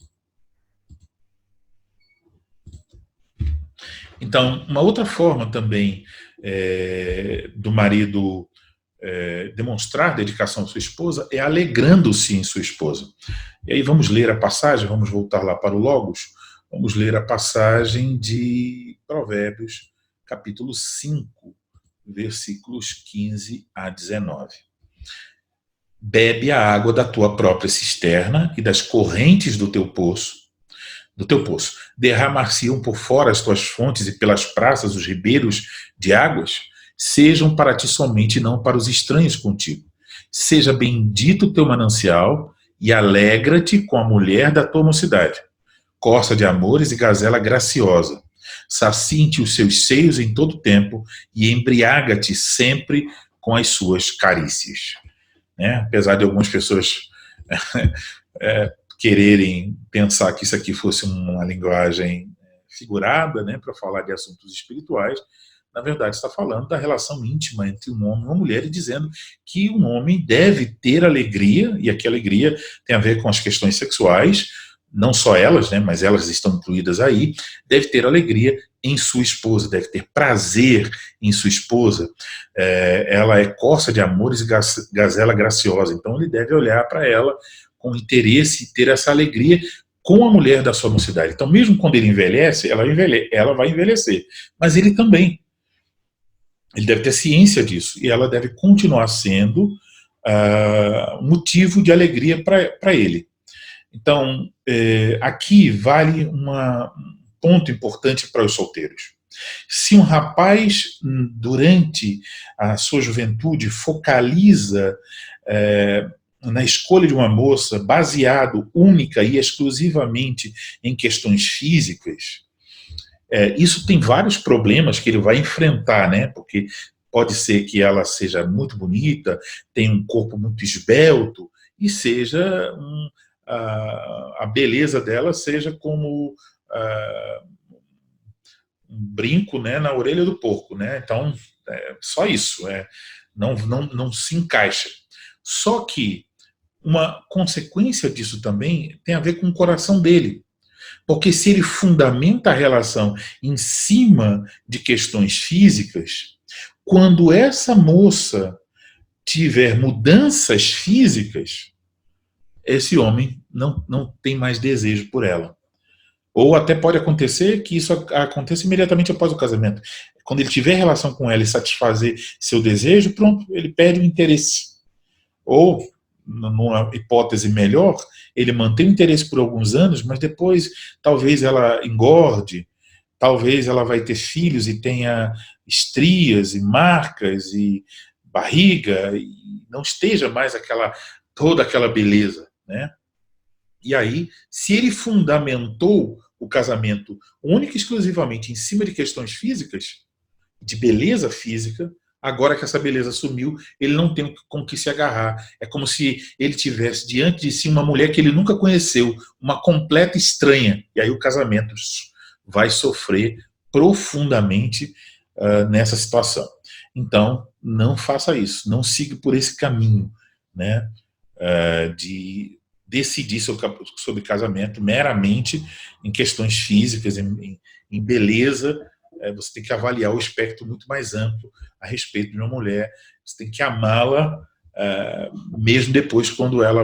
Então, uma outra forma também do marido demonstrar dedicação à sua esposa é alegrando-se em sua esposa. E aí vamos ler a passagem, vamos voltar lá para o Logos, vamos ler a passagem de Provérbios, capítulo 5, versículos 15 a 19. Bebe a água da tua própria cisterna e das correntes do teu poço. Derramar-se-ão por fora as tuas fontes e pelas praças os ribeiros de águas? Sejam para ti somente e não para os estranhos contigo. Seja bendito o teu manancial e alegra-te com a mulher da tua mocidade. Corça de amores e gazela graciosa. Sacie-te os seus seios em todo tempo e embriaga-te sempre com as suas carícias. né? Apesar de algumas pessoas quererem pensar que isso aqui fosse uma linguagem figurada, né, para falar de assuntos espirituais, na verdade está falando da relação íntima entre um homem e uma mulher e dizendo que um homem deve ter alegria, e aqui a alegria tem a ver com as questões sexuais, não só elas, né, mas elas estão incluídas aí, deve ter alegria em sua esposa, deve ter prazer em sua esposa. Ela é corça de amores e gazela graciosa, então ele deve olhar para ela com interesse e ter essa alegria com a mulher da sua mocidade. Então, mesmo quando ele envelhece, ela vai envelhecer, mas ele também. Ele deve ter ciência disso, e ela deve continuar sendo motivo de alegria para ele. Então, aqui vale um ponto importante para os solteiros. Se um rapaz, durante a sua juventude, focaliza na escolha de uma moça baseado única e exclusivamente em questões físicas, isso tem vários problemas que ele vai enfrentar, né? Porque pode ser que ela seja muito bonita, tenha um corpo muito esbelto e seja a beleza dela seja como um brinco, né, na orelha do porco, né? Então, só isso, não se encaixa. Só que uma consequência disso também tem a ver com o coração dele. Porque se ele fundamenta a relação em cima de questões físicas, quando essa moça tiver mudanças físicas, esse homem não tem mais desejo por ela. Ou até pode acontecer que isso aconteça imediatamente após o casamento. Quando ele tiver relação com ela e satisfazer seu desejo, pronto, ele perde o interesse. Ou, numa hipótese melhor, ele mantém o interesse por alguns anos, mas depois talvez ela engorde, talvez ela vai ter filhos e tenha estrias e marcas e barriga e não esteja mais toda aquela beleza, né? E aí, se ele fundamentou o casamento única e exclusivamente em cima de questões físicas, de beleza física, agora que essa beleza sumiu, ele não tem com que se agarrar. É como se ele tivesse diante de si uma mulher que ele nunca conheceu, uma completa estranha. E aí o casamento vai sofrer profundamente nessa situação. Então, não faça isso, não siga por esse caminho, né, de decidir sobre casamento meramente em questões físicas, em beleza. Você tem que avaliar o espectro muito mais amplo a respeito de uma mulher. Você tem que amá-la, mesmo depois, quando ela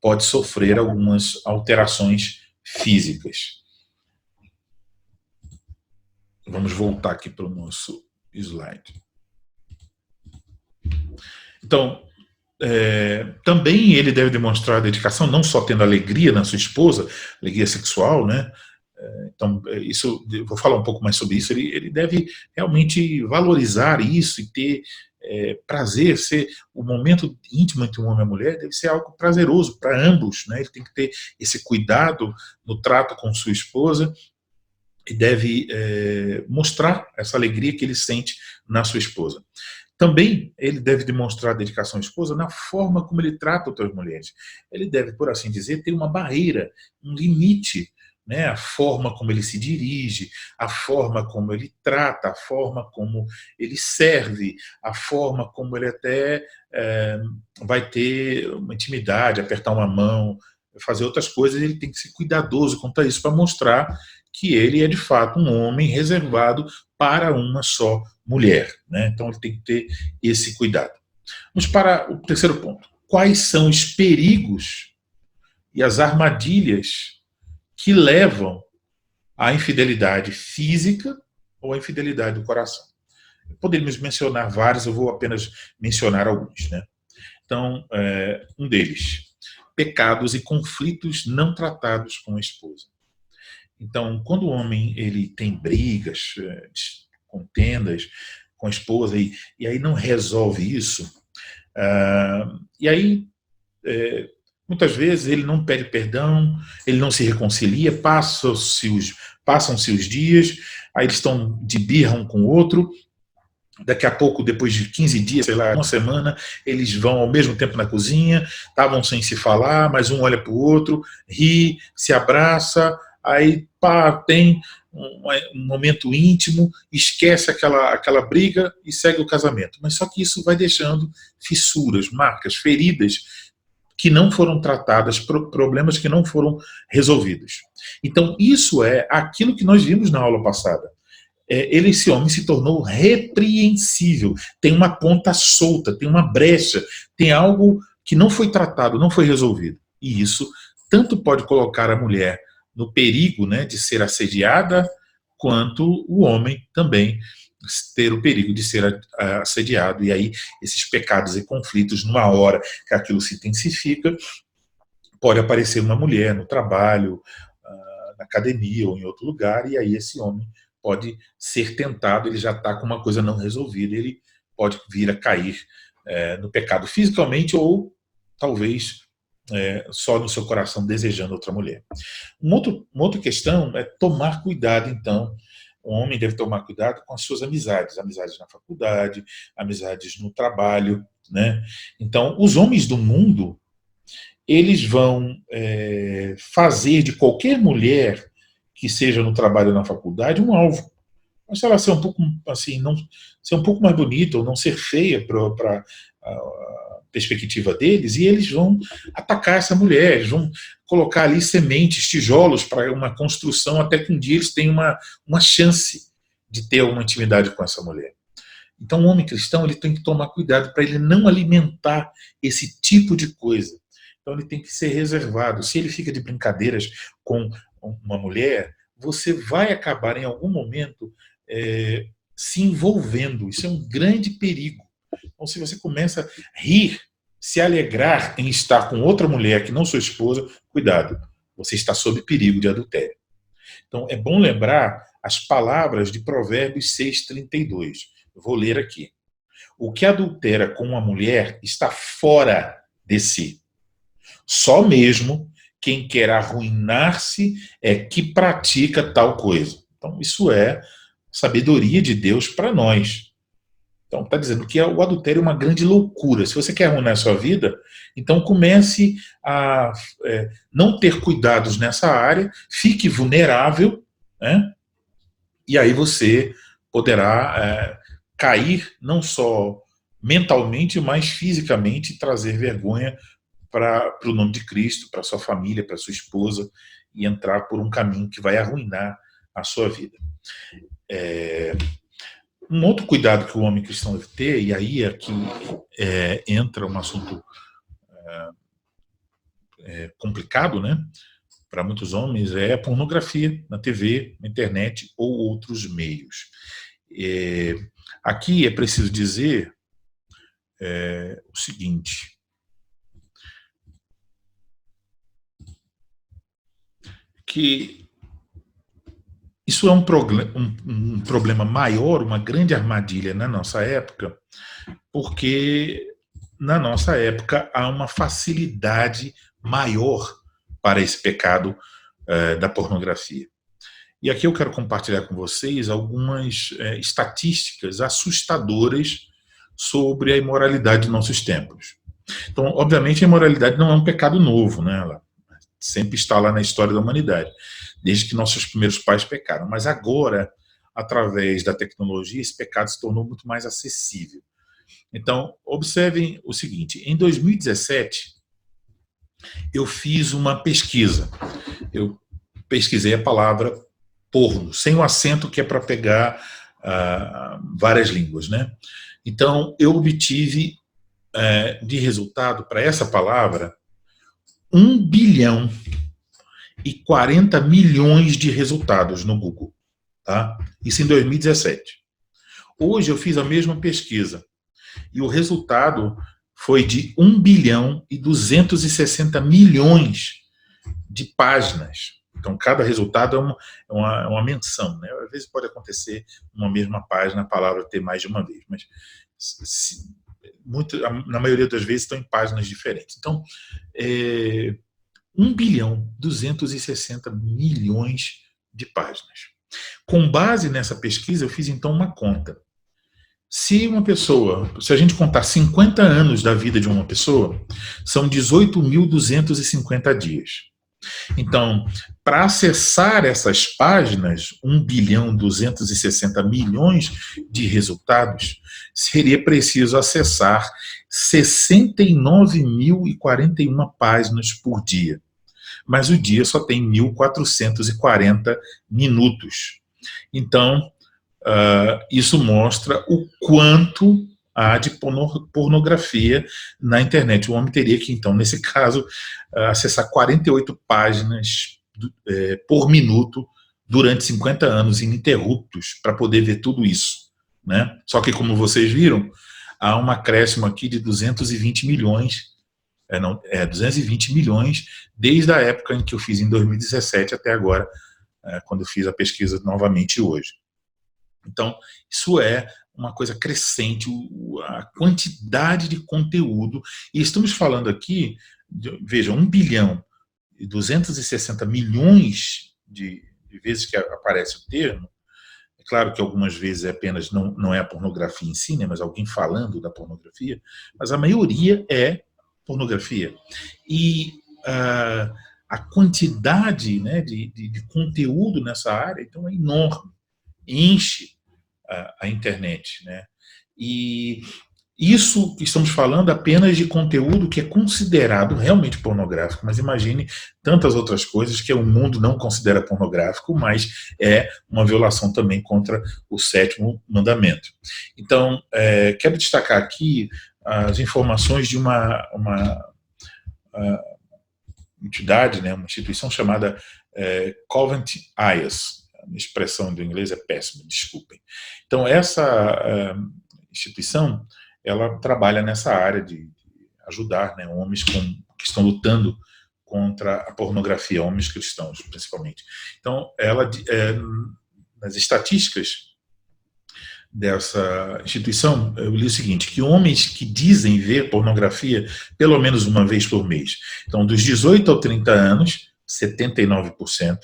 pode sofrer algumas alterações físicas. Vamos voltar aqui para o nosso slide. Então, também ele deve demonstrar dedicação, não só tendo alegria na sua esposa, alegria sexual, né? Então, isso, vou falar um pouco mais sobre isso. Ele deve realmente valorizar isso e ter prazer. O momento íntimo entre um homem e uma mulher deve ser algo prazeroso para ambos, né? Ele tem que ter esse cuidado no trato com sua esposa e deve mostrar essa alegria que ele sente na sua esposa. Também ele deve demonstrar dedicação à esposa na forma como ele trata outras mulheres. Ele deve, por assim dizer, ter uma barreira, um limite, né? A forma como ele se dirige, a forma como ele trata, a forma como ele serve, a forma como ele até vai ter uma intimidade, apertar uma mão, fazer outras coisas. Ele tem que ser cuidadoso quanto a isso para mostrar que ele é de fato um homem reservado para uma só mulher, né? Então ele tem que ter esse cuidado. Vamos para o terceiro ponto. Quais são os perigos e as armadilhas que levam à infidelidade física ou à infidelidade do coração? Poderíamos mencionar vários, eu vou apenas mencionar alguns, né? Então, um deles, pecados e conflitos não tratados com a esposa. Então, quando o homem ele tem brigas, contendas com a esposa e aí não resolve isso, e aí muitas vezes ele não pede perdão, ele não se reconcilia, passam-se os dias, aí eles estão de birra um com o outro, Daqui a pouco, depois de 15 dias, sei lá, uma semana, eles vão ao mesmo tempo na cozinha, estavam sem se falar, mas um olha para o outro, ri, se abraça, aí pá, tem um momento íntimo, esquece aquela briga e segue o casamento. Mas só que isso vai deixando fissuras, marcas, feridas que não foram tratadas, problemas que não foram resolvidos. Então, isso é aquilo que nós vimos na aula passada. Esse homem se tornou repreensível, tem uma ponta solta, tem uma brecha, tem algo que não foi tratado, não foi resolvido. E isso tanto pode colocar a mulher no perigo, né, de ser assediada, quanto o homem também ter o perigo de ser assediado. E aí esses pecados e conflitos, numa hora que aquilo se intensifica, pode aparecer uma mulher no trabalho, na academia ou em outro lugar, e aí esse homem pode ser tentado, ele já está com uma coisa não resolvida, ele pode vir a cair no pecado fisicamente ou talvez só no seu coração desejando outra mulher. Uma outra questão é tomar cuidado, então. O homem deve tomar cuidado com as suas amizades na faculdade, amizades no trabalho, né? Então, os homens do mundo, eles vão fazer de qualquer mulher que seja no trabalho ou na faculdade um alvo. Mas se ela ser um pouco assim, não ser um pouco mais bonita ou não ser feia para a perspectiva deles, e eles vão atacar essa mulher, eles vão colocar ali sementes, tijolos para uma construção, até que um dia eles tenham uma chance de ter uma intimidade com essa mulher. Então, o homem cristão, ele tem que tomar cuidado para ele não alimentar esse tipo de coisa. Então, ele tem que ser reservado. Se ele fica de brincadeiras com uma mulher, você vai acabar em algum momento se envolvendo. Isso é um grande perigo. Então, se você começa a rir, se alegrar em estar com outra mulher que não sua esposa, cuidado, você está sob perigo de adultério. Então, é bom lembrar as palavras de Provérbios 6,32. Eu vou ler aqui. O que adultera com uma mulher está fora de si. Só mesmo quem quer arruinar-se é que pratica tal coisa. Então, isso é sabedoria de Deus para nós. Então, está dizendo que o adultério é uma grande loucura. Se você quer arruinar a sua vida, então comece a não ter cuidados nessa área, fique vulnerável, né? E aí você poderá cair não só mentalmente, mas fisicamente, e trazer vergonha para o nome de Cristo, para sua família, para sua esposa, e entrar por um caminho que vai arruinar a sua vida. Um outro cuidado que o homem cristão deve ter, e aí aqui entra um assunto complicado, né, para muitos homens, é a pornografia na TV, na internet ou outros meios. Aqui é preciso dizer o seguinte: que isso é um problema maior, uma grande armadilha na nossa época, porque na nossa época há uma facilidade maior para esse pecado da pornografia. E aqui eu quero compartilhar com vocês algumas estatísticas assustadoras sobre a imoralidade de nossos tempos. Então, obviamente, a imoralidade não é um pecado novo, né? Ela sempre está lá na história da humanidade, desde que nossos primeiros pais pecaram. Mas agora, através da tecnologia, esse pecado se tornou muito mais acessível. Então, observem o seguinte: em 2017, eu fiz uma pesquisa. Eu pesquisei a palavra porno, sem o acento, que é para pegar várias línguas, né? Então, eu obtive de resultado para essa palavra 1 bilhão e 40 milhões de resultados no Google. Tá? Isso em 2017. Hoje eu fiz a mesma pesquisa e o resultado foi de 1 bilhão e 260 milhões de páginas. Então, cada resultado é uma menção, né? Às vezes pode acontecer numa mesma página a palavra ter mais de uma vez, mas na maioria das vezes estão em páginas diferentes. Então, 1 bilhão 260 milhões de páginas. Com base nessa pesquisa, eu fiz então uma conta. Se a gente contar 50 anos da vida de uma pessoa, são 18.250 dias. Então, para acessar essas páginas, 1.260 bilhões de resultados, seria preciso acessar 69.041 páginas por dia. Mas o dia só tem 1.440 minutos. Então, isso mostra o quanto há de pornografia na internet. O homem teria que, então, nesse caso, acessar 48 páginas por minuto durante 50 anos ininterruptos para poder ver tudo isso, né? Só que, como vocês viram, há um acréscimo aqui de 220 milhões, 220 milhões desde a época em que eu fiz em 2017 até agora, quando eu fiz a pesquisa novamente hoje. Então, isso é uma coisa crescente, a quantidade de conteúdo, e estamos falando aqui, veja, 1.260 bilhões de vezes que aparece o termo. É claro que algumas vezes apenas não é a pornografia em si, né, mas alguém falando da pornografia, mas a maioria é pornografia. E a quantidade, né, de conteúdo nessa área, então, é enorme, enche a internet, né? E isso que estamos falando apenas de conteúdo que é considerado realmente pornográfico, mas imagine tantas outras coisas que o mundo não considera pornográfico, mas é uma violação também contra o 7º mandamento. Então, quero destacar aqui as informações de uma entidade, né, uma instituição chamada Covent IAS. A expressão do inglês é péssima, desculpem. Então, essa instituição, ela trabalha nessa área de ajudar, né, homens que estão lutando contra a pornografia, homens cristãos, principalmente. Então, nas estatísticas dessa instituição, eu li o seguinte, que homens que dizem ver pornografia pelo menos uma vez por mês. Então, dos 18 a 30 anos, 79%,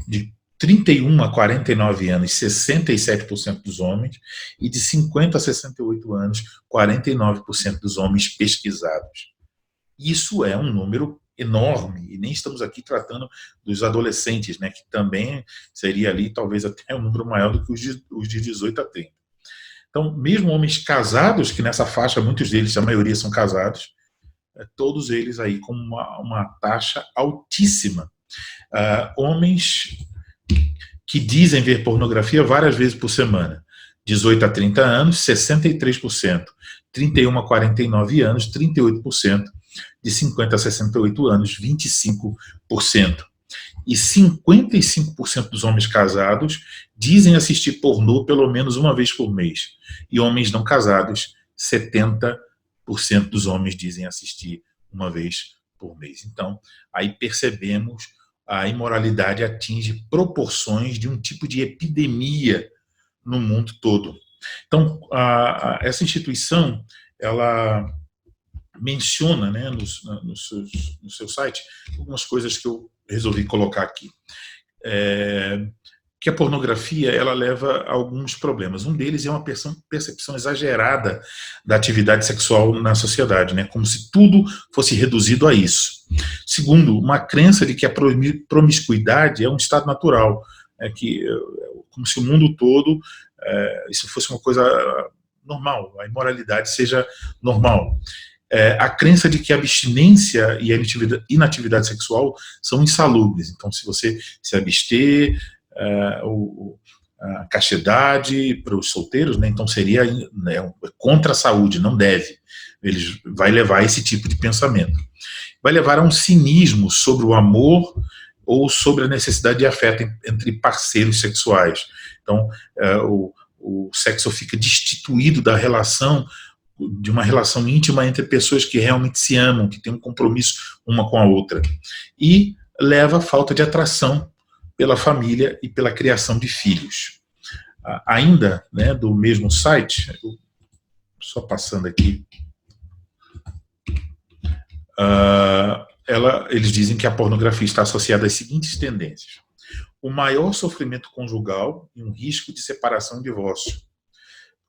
de 31 a 49 anos, 67% dos homens, e de 50 a 68 anos, 49% dos homens pesquisados. Isso é um número enorme, e nem estamos aqui tratando dos adolescentes, né, que também seria ali talvez até um número maior do que os de 18 a 30. Então, mesmo homens casados, que nessa faixa, muitos deles, a maioria são casados, todos eles aí com uma taxa altíssima. Homens que dizem ver pornografia várias vezes por semana. 18 a 30 anos, 63%. 31 a 49 anos, 38%. De 50 a 68 anos, 25%. E 55% dos homens casados dizem assistir pornô pelo menos uma vez por mês. E homens não casados, 70% dos homens dizem assistir uma vez por mês. Então, aí percebemos a imoralidade atinge proporções de um tipo de epidemia no mundo todo. Então, essa instituição, ela menciona, né, no seu site, algumas coisas que eu resolvi colocar aqui. Que a pornografia, ela leva a alguns problemas. Um deles é uma percepção exagerada da atividade sexual na sociedade, né? Como se tudo fosse reduzido a isso. Segundo, uma crença de que a promiscuidade é um estado natural, como se o mundo todo, isso fosse uma coisa normal, a imoralidade seja normal. A crença de que a abstinência e a inatividade sexual são insalubres. Então, se você se abster, a castidade para os solteiros, né, então seria contra a saúde, não deve. Ele vai levar a esse tipo de pensamento. Vai levar a um cinismo sobre o amor ou sobre a necessidade de afeto entre parceiros sexuais. Então, o sexo fica destituído da relação, de uma relação íntima entre pessoas que realmente se amam, que têm um compromisso uma com a outra. E leva à falta de atração pela família e pela criação de filhos. Ainda, né, do mesmo site, só passando aqui, eles dizem que a pornografia está associada às seguintes tendências: o maior sofrimento conjugal e um risco de separação e divórcio.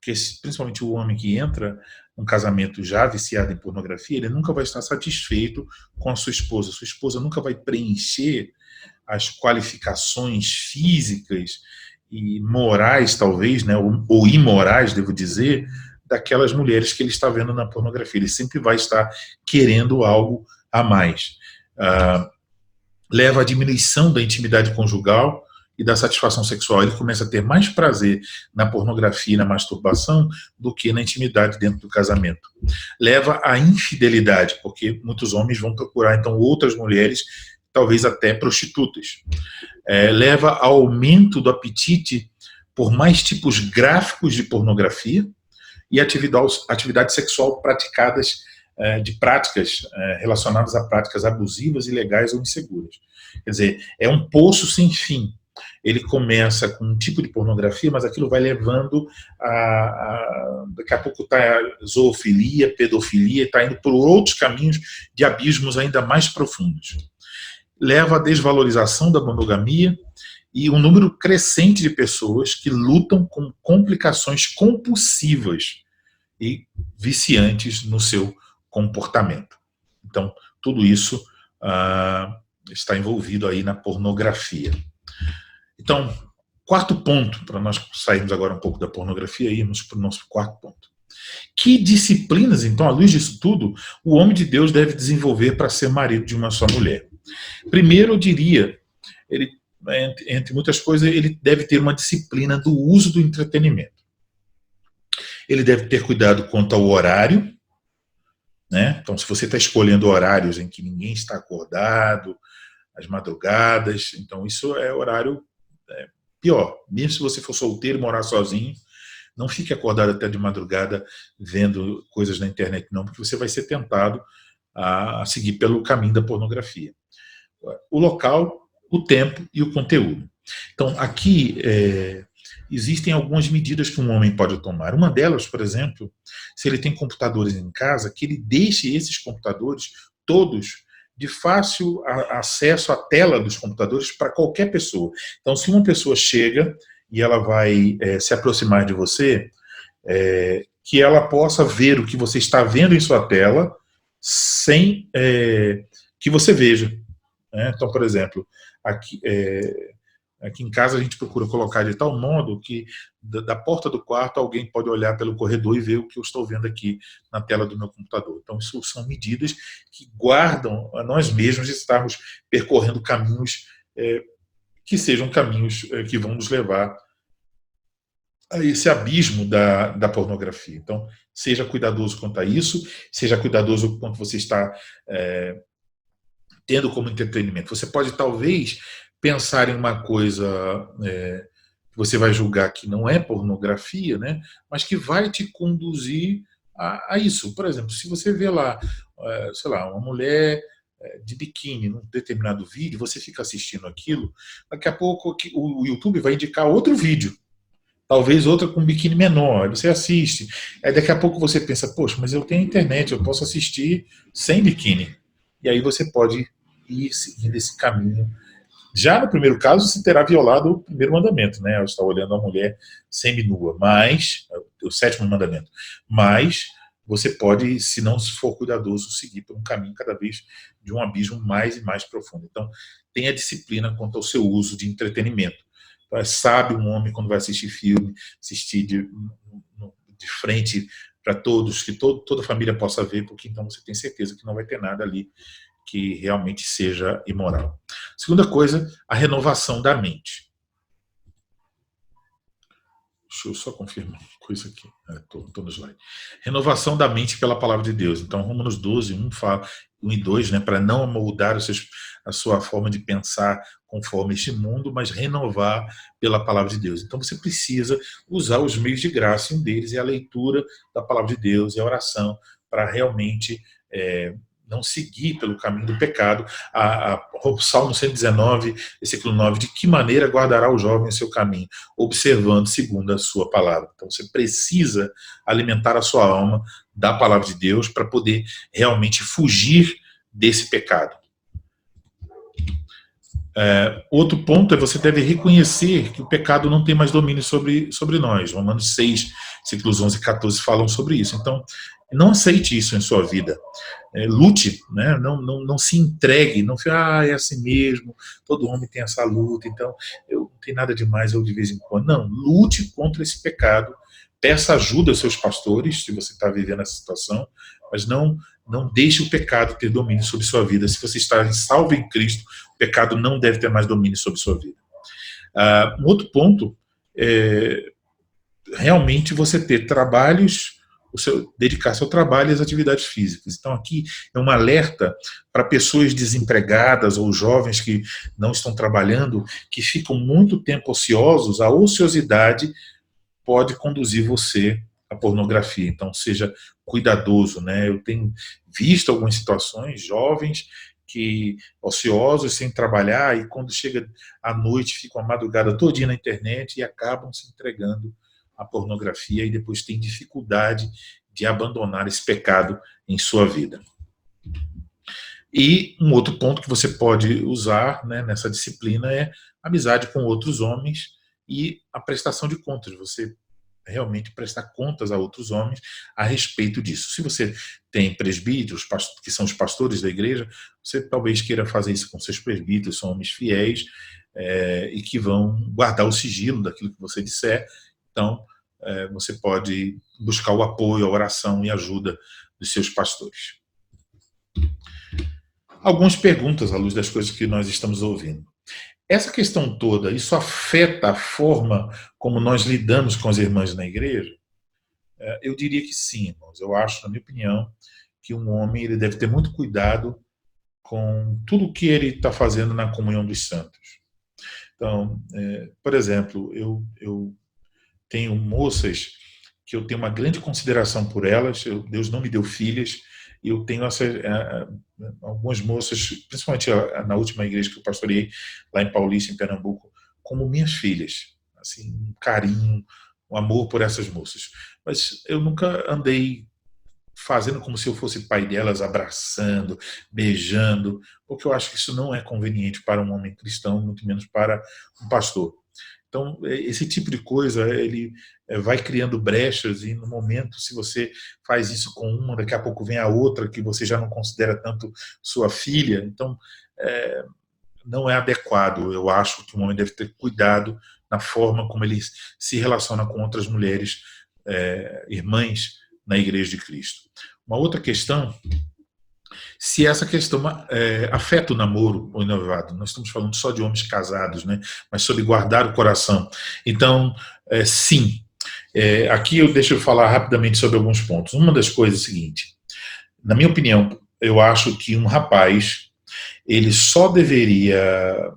Porque principalmente o homem que entra num casamento já viciado em pornografia, ele nunca vai estar satisfeito com a sua esposa. Sua esposa nunca vai preencher as qualificações físicas e morais, talvez, né, ou imorais, devo dizer, daquelas mulheres que ele está vendo na pornografia. Ele sempre vai estar querendo algo a mais. Leva à diminuição da intimidade conjugal e da satisfação sexual. Ele começa a ter mais prazer na pornografia e na masturbação do que na intimidade dentro do casamento. Leva à infidelidade, porque muitos homens vão procurar, então, outras mulheres, talvez até prostitutas. Leva ao aumento do apetite por mais tipos gráficos de pornografia e atividade sexual praticadas, de práticas relacionadas a práticas abusivas, ilegais ou inseguras. Quer dizer, é um poço sem fim. Ele começa com um tipo de pornografia, mas aquilo vai levando daqui a pouco está zoofilia, pedofilia, está indo por outros caminhos de abismos ainda mais profundos. Leva à desvalorização da monogamia e um número crescente de pessoas que lutam com complicações compulsivas e viciantes no seu comportamento. Então, tudo isso está envolvido aí na pornografia. Então, quarto ponto, para nós sairmos agora um pouco da pornografia e irmos para o nosso quarto ponto. Que disciplinas, então, à luz disso tudo, o homem de Deus deve desenvolver para ser marido de uma só mulher? Primeiro, eu diria, ele, entre muitas coisas, ele deve ter uma disciplina do uso do entretenimento. Ele deve ter cuidado quanto ao horário, né? Então, se você está escolhendo horários em que ninguém está acordado, as madrugadas, então isso é horário pior. Mesmo se você for solteiro e morar sozinho, não fique acordado até de madrugada vendo coisas na internet, não, porque você vai ser tentado a seguir pelo caminho da pornografia. O local, o tempo e o conteúdo. Então, aqui existem algumas medidas que um homem pode tomar. Uma delas, por exemplo, se ele tem computadores em casa, que ele deixe esses computadores todos de fácil acesso à tela dos computadores para qualquer pessoa. Então, se uma pessoa chega e ela vai se aproximar de você, que ela possa ver o que você está vendo em sua tela sem que você veja. Então, por exemplo, aqui em casa a gente procura colocar de tal modo que da porta do quarto alguém pode olhar pelo corredor e ver o que eu estou vendo aqui na tela do meu computador. Então, isso são medidas que guardam a nós mesmos de estarmos percorrendo caminhos que sejam caminhos que vão nos levar a esse abismo da pornografia. Então, seja cuidadoso quanto a isso, seja cuidadoso quanto você está tendo como entretenimento. Você pode, talvez, pensar em uma coisa que você vai julgar que não é pornografia, né, mas que vai te conduzir a isso. Por exemplo, se você vê lá, sei lá, uma mulher de biquíni num determinado vídeo, você fica assistindo aquilo, daqui a pouco o YouTube vai indicar outro vídeo, talvez outra com biquíni menor, aí você assiste, aí daqui a pouco você pensa, poxa, mas eu tenho internet, eu posso assistir sem biquíni. E aí você pode ir seguindo esse caminho. Já no primeiro caso, você terá violado o primeiro mandamento, né? Eu estou olhando a mulher seminua, mas o sétimo mandamento. Mas você pode, se não for cuidadoso, seguir por um caminho cada vez de um abismo mais e mais profundo. Então, tenha disciplina quanto ao seu uso de entretenimento. Então, sabe um homem quando vai assistir filme, assistir de frente para todos, que toda a família possa ver, porque então você tem certeza que não vai ter nada ali que realmente seja imoral. Segunda coisa, a renovação da mente. Deixa eu só confirmar uma coisa aqui. Estou no slide. Renovação da mente pela palavra de Deus. Então, Romanos 12, 1 e 2, né, para não moldar a sua forma de pensar conforme este mundo, mas renovar pela palavra de Deus. Então, você precisa usar os meios de graça, e um deles é a leitura da palavra de Deus e a oração, para realmente não seguir pelo caminho do pecado. O Salmo 119, versículo 9, de que maneira guardará o jovem o seu caminho? Observando segundo a sua palavra. Então você precisa alimentar a sua alma da palavra de Deus para poder realmente fugir desse pecado. Outro ponto é você deve reconhecer que o pecado não tem mais domínio sobre nós. Romanos 6, versículos 11 e 14 falam sobre isso. Então, não aceite isso em sua vida. Lute, né? Não se entregue, não fique, é assim mesmo, todo homem tem essa luta, então eu não tenho nada demais, eu de vez em quando. Não, lute contra esse pecado, peça ajuda aos seus pastores, se você está vivendo essa situação, mas não deixe o pecado ter domínio sobre sua vida. Se você está salvo em Cristo, o pecado não deve ter mais domínio sobre sua vida. Um outro ponto é realmente você ter trabalhos, dedicar seu trabalho às atividades físicas. Então aqui é um alerta para pessoas desempregadas ou jovens que não estão trabalhando, que ficam muito tempo ociosos. A ociosidade pode conduzir você à pornografia. Então seja cuidadoso, né? Eu tenho visto algumas situações, jovens que ociosos, sem trabalhar, e quando chega à noite ficam a madrugada todinha na internet e acabam se entregando à pornografia e depois tem dificuldade de abandonar esse pecado em sua vida. E um outro ponto que você pode usar, né, nessa disciplina é amizade com outros homens e a prestação de contas. Você realmente prestar contas a outros homens a respeito disso. Se você tem presbíteros, que são os pastores da igreja, você talvez queira fazer isso com seus presbíteros, são homens fiéis e que vão guardar o sigilo daquilo que você disser. Então, você pode buscar o apoio, a oração e a ajuda dos seus pastores. Algumas perguntas à luz das coisas que nós estamos ouvindo. Essa questão toda, isso afeta a forma como nós lidamos com as irmãs na igreja? Eu diria que sim, irmãos. Eu acho, na minha opinião, que um homem ele deve ter muito cuidado com tudo o que ele está fazendo na comunhão dos santos. Então, por exemplo, eu tenho moças que eu tenho uma grande consideração por elas. Deus não me deu filhas, e eu tenho algumas moças, principalmente na última igreja que eu pastoreei, lá em Paulista, em Pernambuco, como minhas filhas. Assim, um carinho, um amor por essas moças. Mas eu nunca andei fazendo como se eu fosse pai delas, abraçando, beijando, porque eu acho que isso não é conveniente para um homem cristão, muito menos para um pastor. Então, esse tipo de coisa, ele vai criando brechas, e no momento, se você faz isso com uma, daqui a pouco vem a outra, que você já não considera tanto sua filha. Então, não é adequado. Eu acho que um homem deve ter cuidado na forma como ele se relaciona com outras mulheres, irmãs na Igreja de Cristo. Uma outra questão, se essa questão afeta o namoro ou o noivado. Nós estamos falando só de homens casados, né? Mas sobre guardar o coração. Então, sim. Aqui deixa eu falar rapidamente sobre alguns pontos. Uma das coisas é a seguinte: na minha opinião, eu acho que um rapaz ele só deveria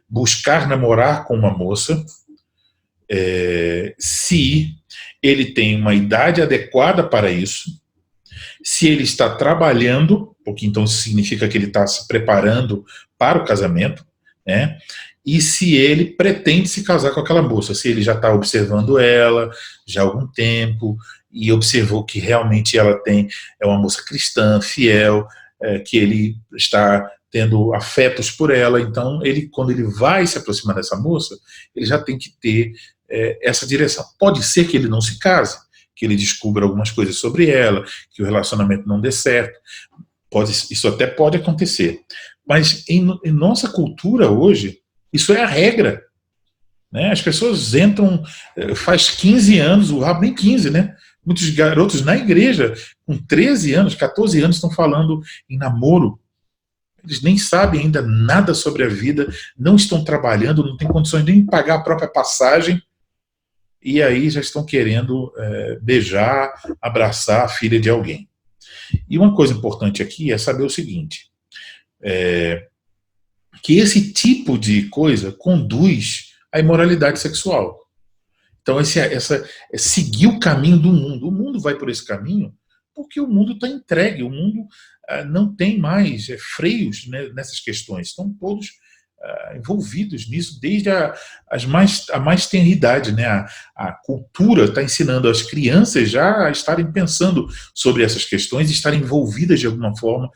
buscar namorar com uma moça se ele tem uma idade adequada para isso, se ele está trabalhando, porque então isso significa que ele está se preparando para o casamento, né? E se ele pretende se casar com aquela moça, se ele já está observando ela já há algum tempo e observou que realmente ela é uma moça cristã, fiel, que ele está tendo afetos por ela. Então, quando ele vai se aproximar dessa moça, ele já tem que ter essa direção. Pode ser que ele não se case, que ele descubra algumas coisas sobre ela, que o relacionamento não dê certo. Isso até pode acontecer. Mas em nossa cultura hoje, isso é a regra. Né? As pessoas entram, faz 15 anos, nem 15, né? Muitos garotos na igreja, com 13 anos, 14 anos, estão falando em namoro. Eles nem sabem ainda nada sobre a vida, não estão trabalhando, não têm condições nem de pagar a própria passagem, e aí já estão querendo beijar, abraçar a filha de alguém. E uma coisa importante aqui é saber o seguinte, que esse tipo de coisa conduz à imoralidade sexual. Então, seguir o caminho do mundo. O mundo vai por esse caminho porque o mundo está entregue, o mundo não tem mais freios, né, nessas questões. Estão todos envolvidos nisso desde a mais tenra idade, né? A cultura está ensinando as crianças já a estarem pensando sobre essas questões e estarem envolvidas de alguma forma,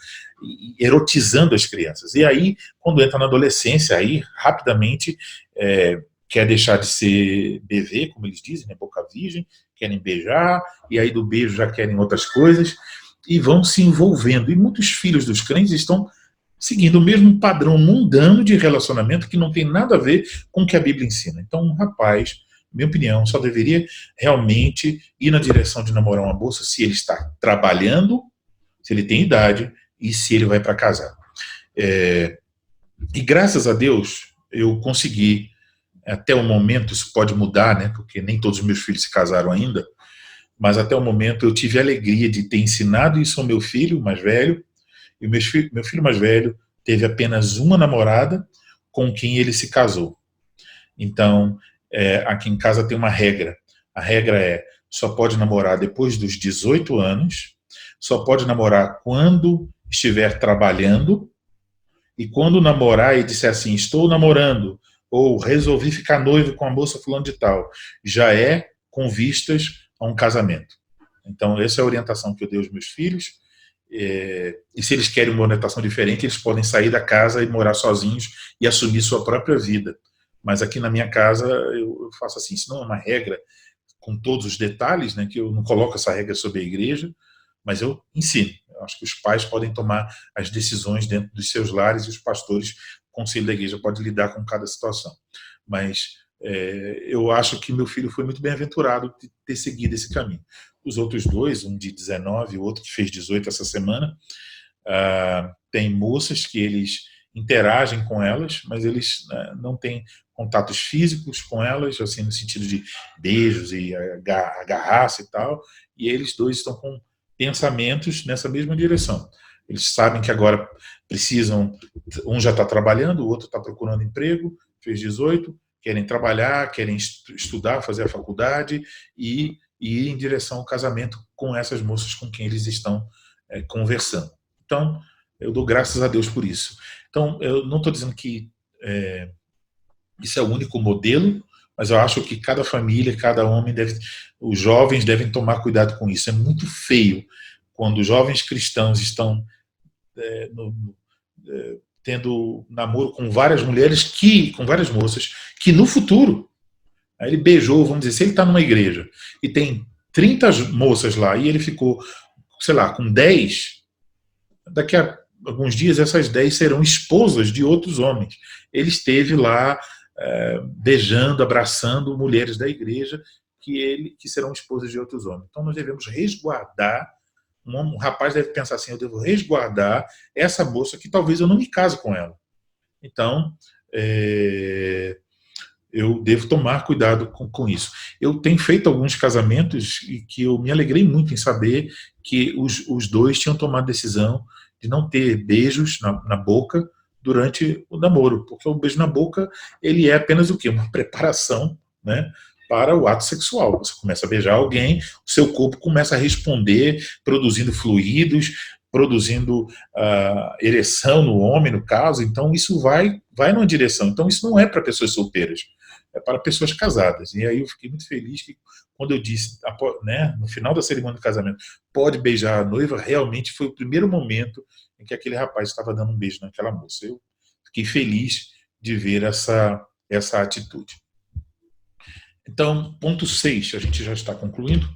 erotizando as crianças. E aí, quando entra na adolescência, aí rapidamente quer deixar de ser bebê, como eles dizem, né? Boca virgem, querem beijar, e aí do beijo já querem outras coisas, e vão se envolvendo. E muitos filhos dos crentes estão seguindo o mesmo padrão mundano de relacionamento que não tem nada a ver com o que a Bíblia ensina. Então, um rapaz, minha opinião, só deveria realmente ir na direção de namorar uma moça se ele está trabalhando, se ele tem idade e se ele vai para casar. E graças a Deus, eu consegui, até o momento, isso pode mudar, né, porque nem todos os meus filhos se casaram ainda, mas até o momento eu tive a alegria de ter ensinado isso ao meu filho mais velho. E meu filho mais velho teve apenas uma namorada com quem ele se casou. Então, aqui em casa tem uma regra. A regra é, só pode namorar depois dos 18 anos, só pode namorar quando estiver trabalhando, e quando namorar e disser assim, estou namorando, ou resolvi ficar noivo com a moça fulano de tal, já é com vistas a um casamento. Então, essa é a orientação que eu dei aos meus filhos. E se eles querem uma orientação diferente, eles podem sair da casa e morar sozinhos e assumir sua própria vida. Mas aqui na minha casa eu faço assim, isso não é uma regra com todos os detalhes, né, que eu não coloco essa regra sobre a igreja, mas eu ensino. Eu acho que os pais podem tomar as decisões dentro dos seus lares e os pastores, o conselho da igreja pode lidar com cada situação. Mas eu acho que meu filho foi muito bem-aventurado de ter seguido esse caminho. Os outros dois, um de 19 e o outro que fez 18 essa semana, tem moças que eles interagem com elas, mas eles não têm contatos físicos com elas, assim, no sentido de beijos e agarrar-se e tal, e eles dois estão com pensamentos nessa mesma direção. Eles sabem que agora precisam, um já está trabalhando, o outro está procurando emprego, fez 18, querem trabalhar, querem estudar, fazer a faculdade e ir em direção ao casamento com essas moças com quem eles estão conversando. Então, eu dou graças a Deus por isso. Então, eu não estou dizendo que isso é o único modelo, mas eu acho que cada família, cada homem os jovens devem tomar cuidado com isso. É muito feio quando os jovens cristãos estão tendo namoro com várias mulheres, com várias moças, que no futuro, aí ele beijou, vamos dizer, se ele está numa igreja e tem 30 moças lá e ele ficou, sei lá, com 10, daqui a alguns dias essas 10 serão esposas de outros homens. Ele esteve lá beijando, abraçando mulheres da igreja que serão esposas de outros homens. Então nós devemos resguardar, um rapaz deve pensar assim, eu devo resguardar essa moça que talvez eu não me case com ela. Então, eu devo tomar cuidado com isso. Eu tenho feito alguns casamentos e que eu me alegrei muito em saber que os dois tinham tomado a decisão de não ter beijos na boca durante o namoro, porque o beijo na boca ele é apenas o quê? Uma preparação, né, para o ato sexual. Você começa a beijar alguém, o seu corpo começa a responder, produzindo fluidos, produzindo ereção no homem, no caso. Então isso vai numa direção. Então isso não é para pessoas solteiras, é para pessoas casadas. E aí eu fiquei muito feliz que quando eu disse, né, no final da cerimônia do casamento, pode beijar a noiva, realmente foi o primeiro momento em que aquele rapaz estava dando um beijo naquela moça. Eu fiquei feliz de ver essa atitude. Então, ponto 6, a gente já está concluindo.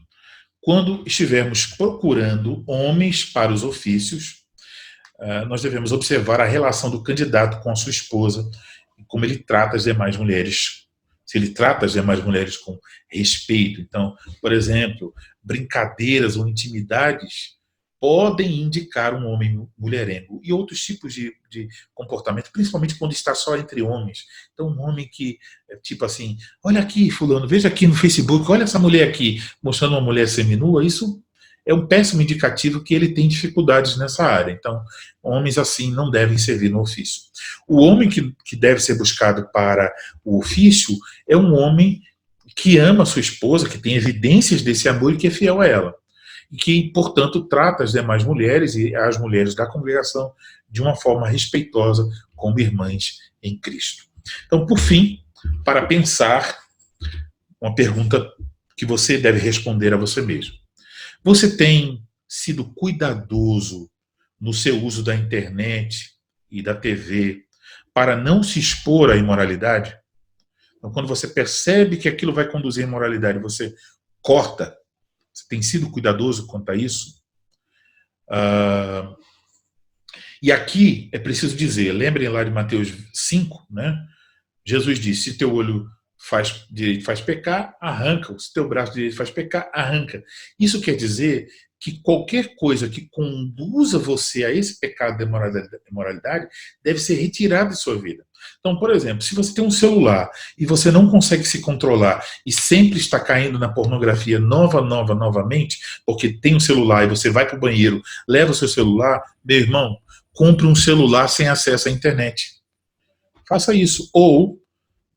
Quando estivermos procurando homens para os ofícios, nós devemos observar a relação do candidato com a sua esposa e como ele trata as demais mulheres. Se ele trata as demais mulheres com respeito. Então, por exemplo, brincadeiras ou intimidades podem indicar um homem mulherengo. E outros tipos de comportamento, principalmente quando está só entre homens. Então, um homem que, tipo assim, olha aqui, fulano, veja aqui no Facebook, olha essa mulher aqui, mostrando uma mulher seminua, isso é um péssimo indicativo que ele tem dificuldades nessa área. Então, homens assim não devem servir no ofício. O homem que deve ser buscado para o ofício é um homem que ama a sua esposa, que tem evidências desse amor e que é fiel a ela. E que, portanto, trata as demais mulheres e as mulheres da congregação de uma forma respeitosa como irmãs em Cristo. Então, por fim, para pensar, uma pergunta que você deve responder a você mesmo. Você tem sido cuidadoso no seu uso da internet e da TV para não se expor à imoralidade? Então, quando você percebe que aquilo vai conduzir à imoralidade, você corta. Você tem sido cuidadoso quanto a isso? E aqui é preciso dizer, lembrem lá de Mateus 5, né? Jesus disse, se teu olho direito faz pecar, arranca. Se teu braço direito faz pecar, arranca. Isso quer dizer que qualquer coisa que conduza você a esse pecado da imoralidade deve ser retirado de sua vida. Então, por exemplo, se você tem um celular e você não consegue se controlar e sempre está caindo na pornografia novamente, porque tem um celular e você vai para o banheiro, leva o seu celular, meu irmão, compre um celular sem acesso à internet. Faça isso. Ou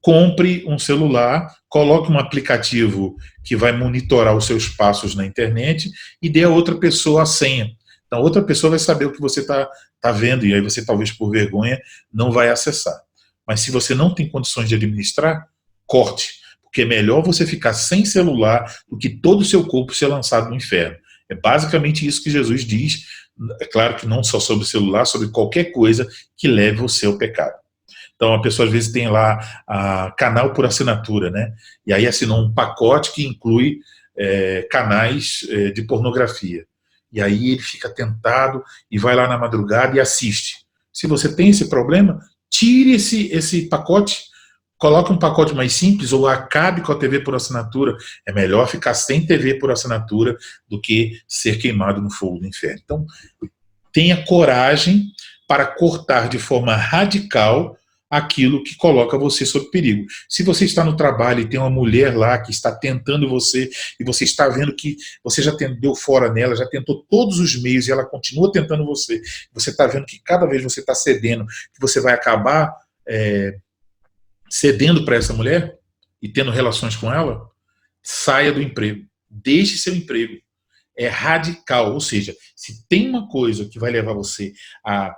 compre um celular, coloque um aplicativo que vai monitorar os seus passos na internet e dê a outra pessoa a senha. Então, outra pessoa vai saber o que você está vendo e aí você, talvez por vergonha, não vai acessar. Mas se você não tem condições de administrar, corte. Porque é melhor você ficar sem celular do que todo o seu corpo ser lançado no inferno. É basicamente isso que Jesus diz. É claro que não só sobre o celular, sobre qualquer coisa que leve você ao pecado. Então, a pessoa às vezes tem lá canal por assinatura, né? E aí assinou um pacote que inclui canais de pornografia. E aí ele fica tentado e vai lá na madrugada e assiste. Se você tem esse problema, tire esse pacote, coloque um pacote mais simples ou acabe com a TV por assinatura. É melhor ficar sem TV por assinatura do que ser queimado no fogo do inferno. Então, tenha coragem para cortar de forma radical aquilo que coloca você sob perigo. Se você está no trabalho e tem uma mulher lá que está tentando você, e você está vendo que você já deu fora nela, já tentou todos os meios e ela continua tentando você está vendo que cada vez você está cedendo, que você vai acabar cedendo para essa mulher e tendo relações com ela, saia do emprego. Deixe seu emprego. É radical, ou seja, se tem uma coisa que vai levar você a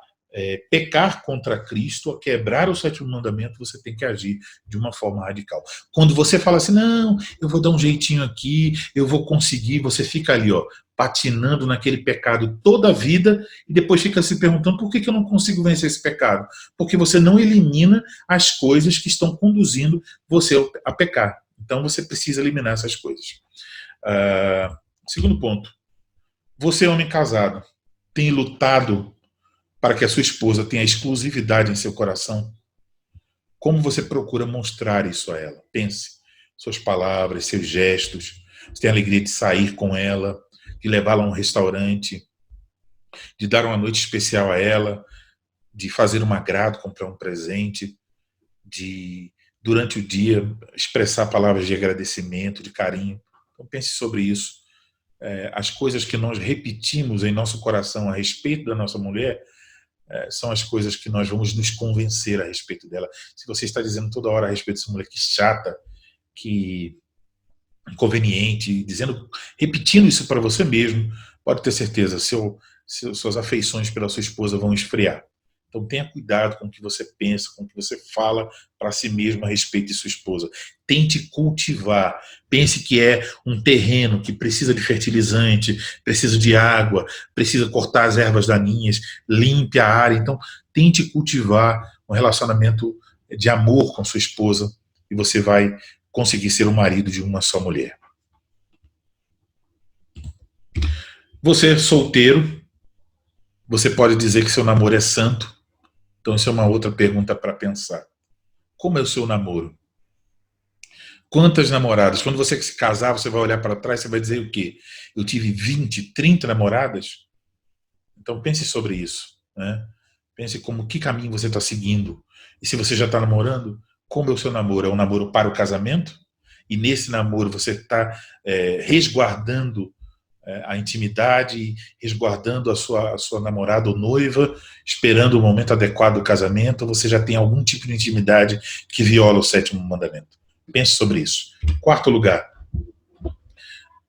pecar contra Cristo, a quebrar o 7º mandamento, você tem que agir de uma forma radical. Quando você fala assim, não, eu vou dar um jeitinho aqui, eu vou conseguir, você fica ali, patinando naquele pecado toda a vida e depois fica se perguntando por que eu não consigo vencer esse pecado? Porque você não elimina as coisas que estão conduzindo você a pecar. Então você precisa eliminar essas coisas. Segundo ponto, você, homem casado, tem lutado para que a sua esposa tenha exclusividade em seu coração? Como você procura mostrar isso a ela? Pense. Suas palavras, seus gestos. Você tem a alegria de sair com ela, de levá-la a um restaurante, de dar uma noite especial a ela, de fazer um agrado, comprar um presente, de, durante o dia, expressar palavras de agradecimento, de carinho. Então pense sobre isso. As coisas que nós repetimos em nosso coração a respeito da nossa mulher são as coisas que nós vamos nos convencer a respeito dela. Se você está dizendo toda hora a respeito dessa mulher que chata, que inconveniente, repetindo isso para você mesmo, pode ter certeza, suas afeições pela sua esposa vão esfriar. Então tenha cuidado com o que você pensa, com o que você fala para si mesmo a respeito de sua esposa. Tente cultivar. Pense que é um terreno que precisa de fertilizante, precisa de água, precisa cortar as ervas daninhas, limpe a área. Então tente cultivar um relacionamento de amor com sua esposa e você vai conseguir ser o marido de uma só mulher. Você solteiro, você pode dizer que seu namoro é santo. Então, isso é uma outra pergunta para pensar. Como é o seu namoro? Quantas namoradas? Quando você se casar, você vai olhar para trás, você vai dizer o quê? Eu tive 20, 30 namoradas? Então, pense sobre isso, né? Pense que caminho você está seguindo. E se você já está namorando, como é o seu namoro? É um namoro para o casamento? E nesse namoro você está resguardando a intimidade, resguardando a sua namorada ou noiva, esperando o momento adequado do casamento, você já tem algum tipo de intimidade que viola o 7º mandamento. Pense sobre isso. 4º lugar,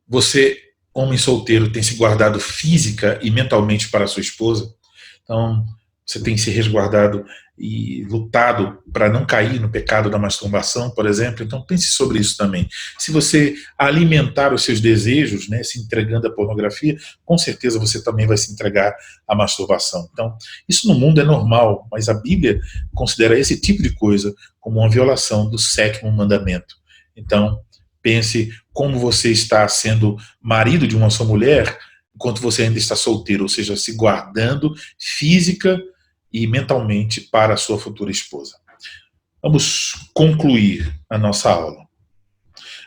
você, homem solteiro, tem se guardado física e mentalmente para a sua esposa? Então, Você tem se resguardado e lutado para não cair no pecado da masturbação, por exemplo? Então pense sobre isso também. Se você alimentar os seus desejos, né, se entregando à pornografia, com certeza você também vai se entregar à masturbação. Então, isso no mundo é normal, mas a Bíblia considera esse tipo de coisa como uma violação do 7º mandamento. Então, pense como você está sendo marido de uma só mulher enquanto você ainda está solteiro, ou seja, se guardando física e mentalmente para a sua futura esposa. Vamos concluir a nossa aula.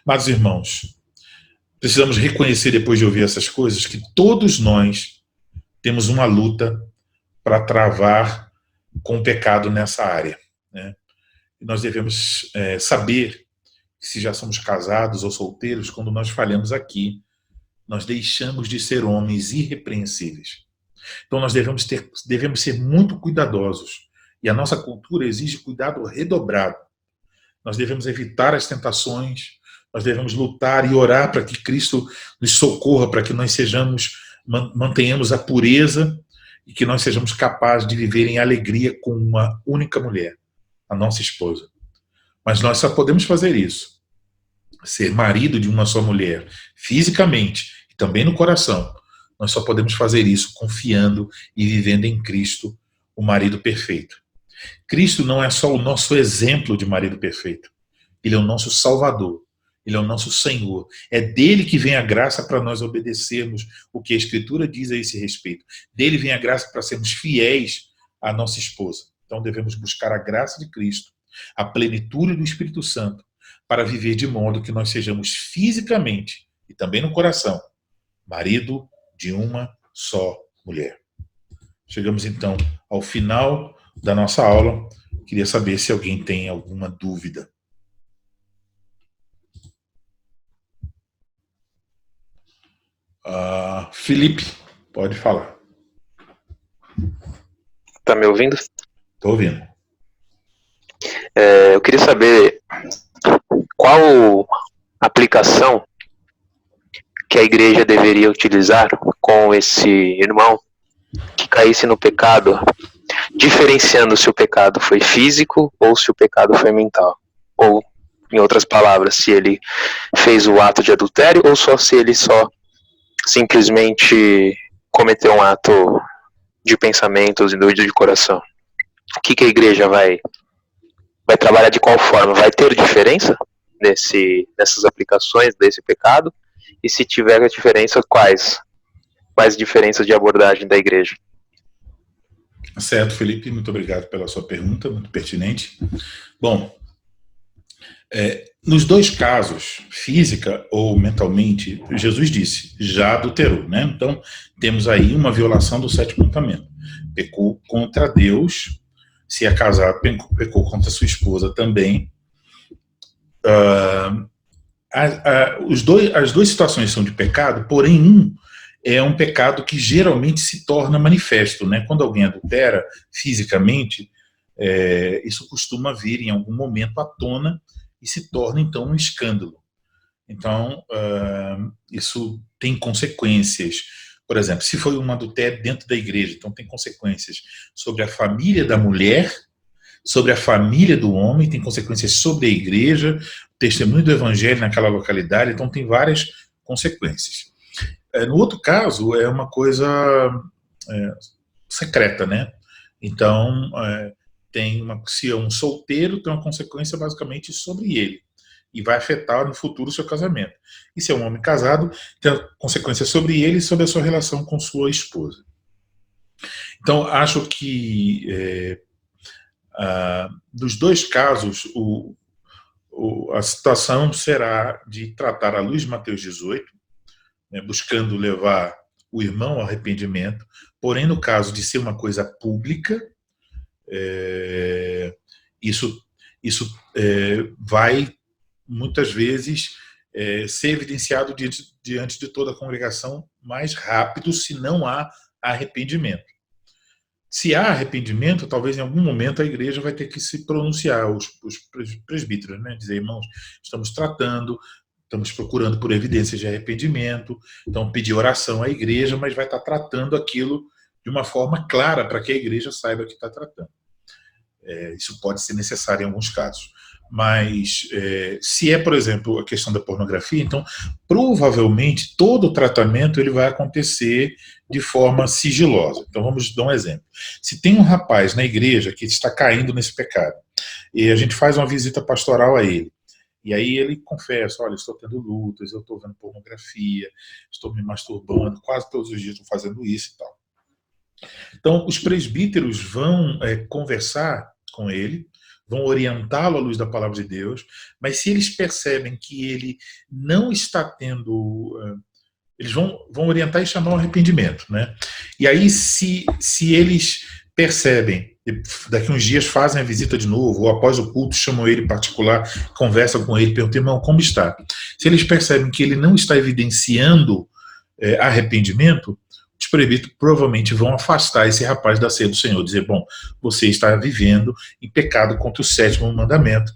Mas, irmãos, precisamos reconhecer, depois de ouvir essas coisas, que todos nós temos uma luta para travar com o pecado nessa área, né? E nós devemos saber que, se já somos casados ou solteiros, quando nós falhamos aqui, nós deixamos de ser homens irrepreensíveis. Então nós devemos ser muito cuidadosos. E a nossa cultura exige cuidado redobrado. Nós devemos evitar as tentações, nós devemos lutar e orar para que Cristo nos socorra, para que nós mantenhamos a pureza e que nós sejamos capazes de viver em alegria com uma única mulher, a nossa esposa. Mas nós só podemos fazer isso, ser marido de uma só mulher, fisicamente e também no coração. Nós só podemos fazer isso confiando e vivendo em Cristo, o marido perfeito. Cristo não é só o nosso exemplo de marido perfeito. Ele é o nosso Salvador. Ele é o nosso Senhor. É dele que vem a graça para nós obedecermos o que a Escritura diz a esse respeito. Dele vem a graça para sermos fiéis à nossa esposa. Então devemos buscar a graça de Cristo, a plenitude do Espírito Santo, para viver de modo que nós sejamos fisicamente e também no coração marido de uma só mulher. Chegamos então ao final da nossa aula. Queria saber se alguém tem alguma dúvida. Felipe, pode falar. Tá me ouvindo? Estou ouvindo. Eu queria saber qual aplicação que a igreja deveria utilizar com esse irmão que caísse no pecado, diferenciando se o pecado foi físico ou se o pecado foi mental. Ou, em outras palavras, se ele fez o ato de adultério ou só se ele só simplesmente cometeu um ato de pensamentos e doido de coração. O que a igreja vai trabalhar de qual forma? Vai ter diferença nessas aplicações desse pecado? E se tiver a diferença, quais diferenças de abordagem da igreja? Certo, Felipe, muito obrigado pela sua pergunta, muito pertinente. Bom, nos dois casos, física ou mentalmente, Jesus disse, já adulterou, né? Então, temos aí uma violação do 7º mandamento. Pecou contra Deus, se é casado, pecou contra sua esposa também. As duas situações são de pecado, porém é um pecado que geralmente se torna manifesto, né? Quando alguém adultera fisicamente, isso costuma vir em algum momento à tona e se torna então um escândalo. Então, isso tem consequências. Por exemplo, se foi um adultério dentro da igreja, então tem consequências sobre a família da mulher, sobre a família do homem, tem consequências sobre a igreja, o testemunho do evangelho naquela localidade, então tem várias consequências. No outro caso, é uma coisa secreta, né? Então, se é um solteiro, tem uma consequência basicamente sobre ele, e vai afetar no futuro o seu casamento. E se é um homem casado, tem consequência sobre ele e sobre a sua relação com sua esposa. Então, acho que dos dois casos, a situação será de tratar à luz de Mateus 18, né, buscando levar o irmão ao arrependimento, porém, no caso de ser uma coisa pública, isso vai, muitas vezes, ser evidenciado diante de toda a congregação mais rápido, se não há arrependimento. Se há arrependimento, talvez em algum momento a igreja vai ter que se pronunciar, os presbíteros, né? Dizer, irmãos, estamos procurando por evidências de arrependimento, então pedir oração à igreja, mas vai estar tratando aquilo de uma forma clara para que a igreja saiba que está tratando. Isso pode ser necessário em alguns casos. Mas se por exemplo, a questão da pornografia, então provavelmente todo o tratamento ele vai acontecer de forma sigilosa. Então vamos dar um exemplo. Se tem um rapaz na igreja que está caindo nesse pecado, e a gente faz uma visita pastoral a ele, e aí ele confessa, olha, estou tendo lutas, eu estou vendo pornografia, estou me masturbando, quase todos os dias estou fazendo isso e tal. Então os presbíteros vão conversar com ele, vão orientá-lo à luz da palavra de Deus, mas se eles percebem que ele não está tendo... Eles vão orientar e chamar ao arrependimento, né? E aí, se eles percebem, daqui uns dias fazem a visita de novo, ou após o culto chamam ele em particular, conversam com ele, perguntam, irmão, como está? Se eles percebem que ele não está evidenciando arrependimento, os presbíteros provavelmente vão afastar esse rapaz da ceia do Senhor, dizer, bom, você está vivendo em pecado contra o 7º mandamento,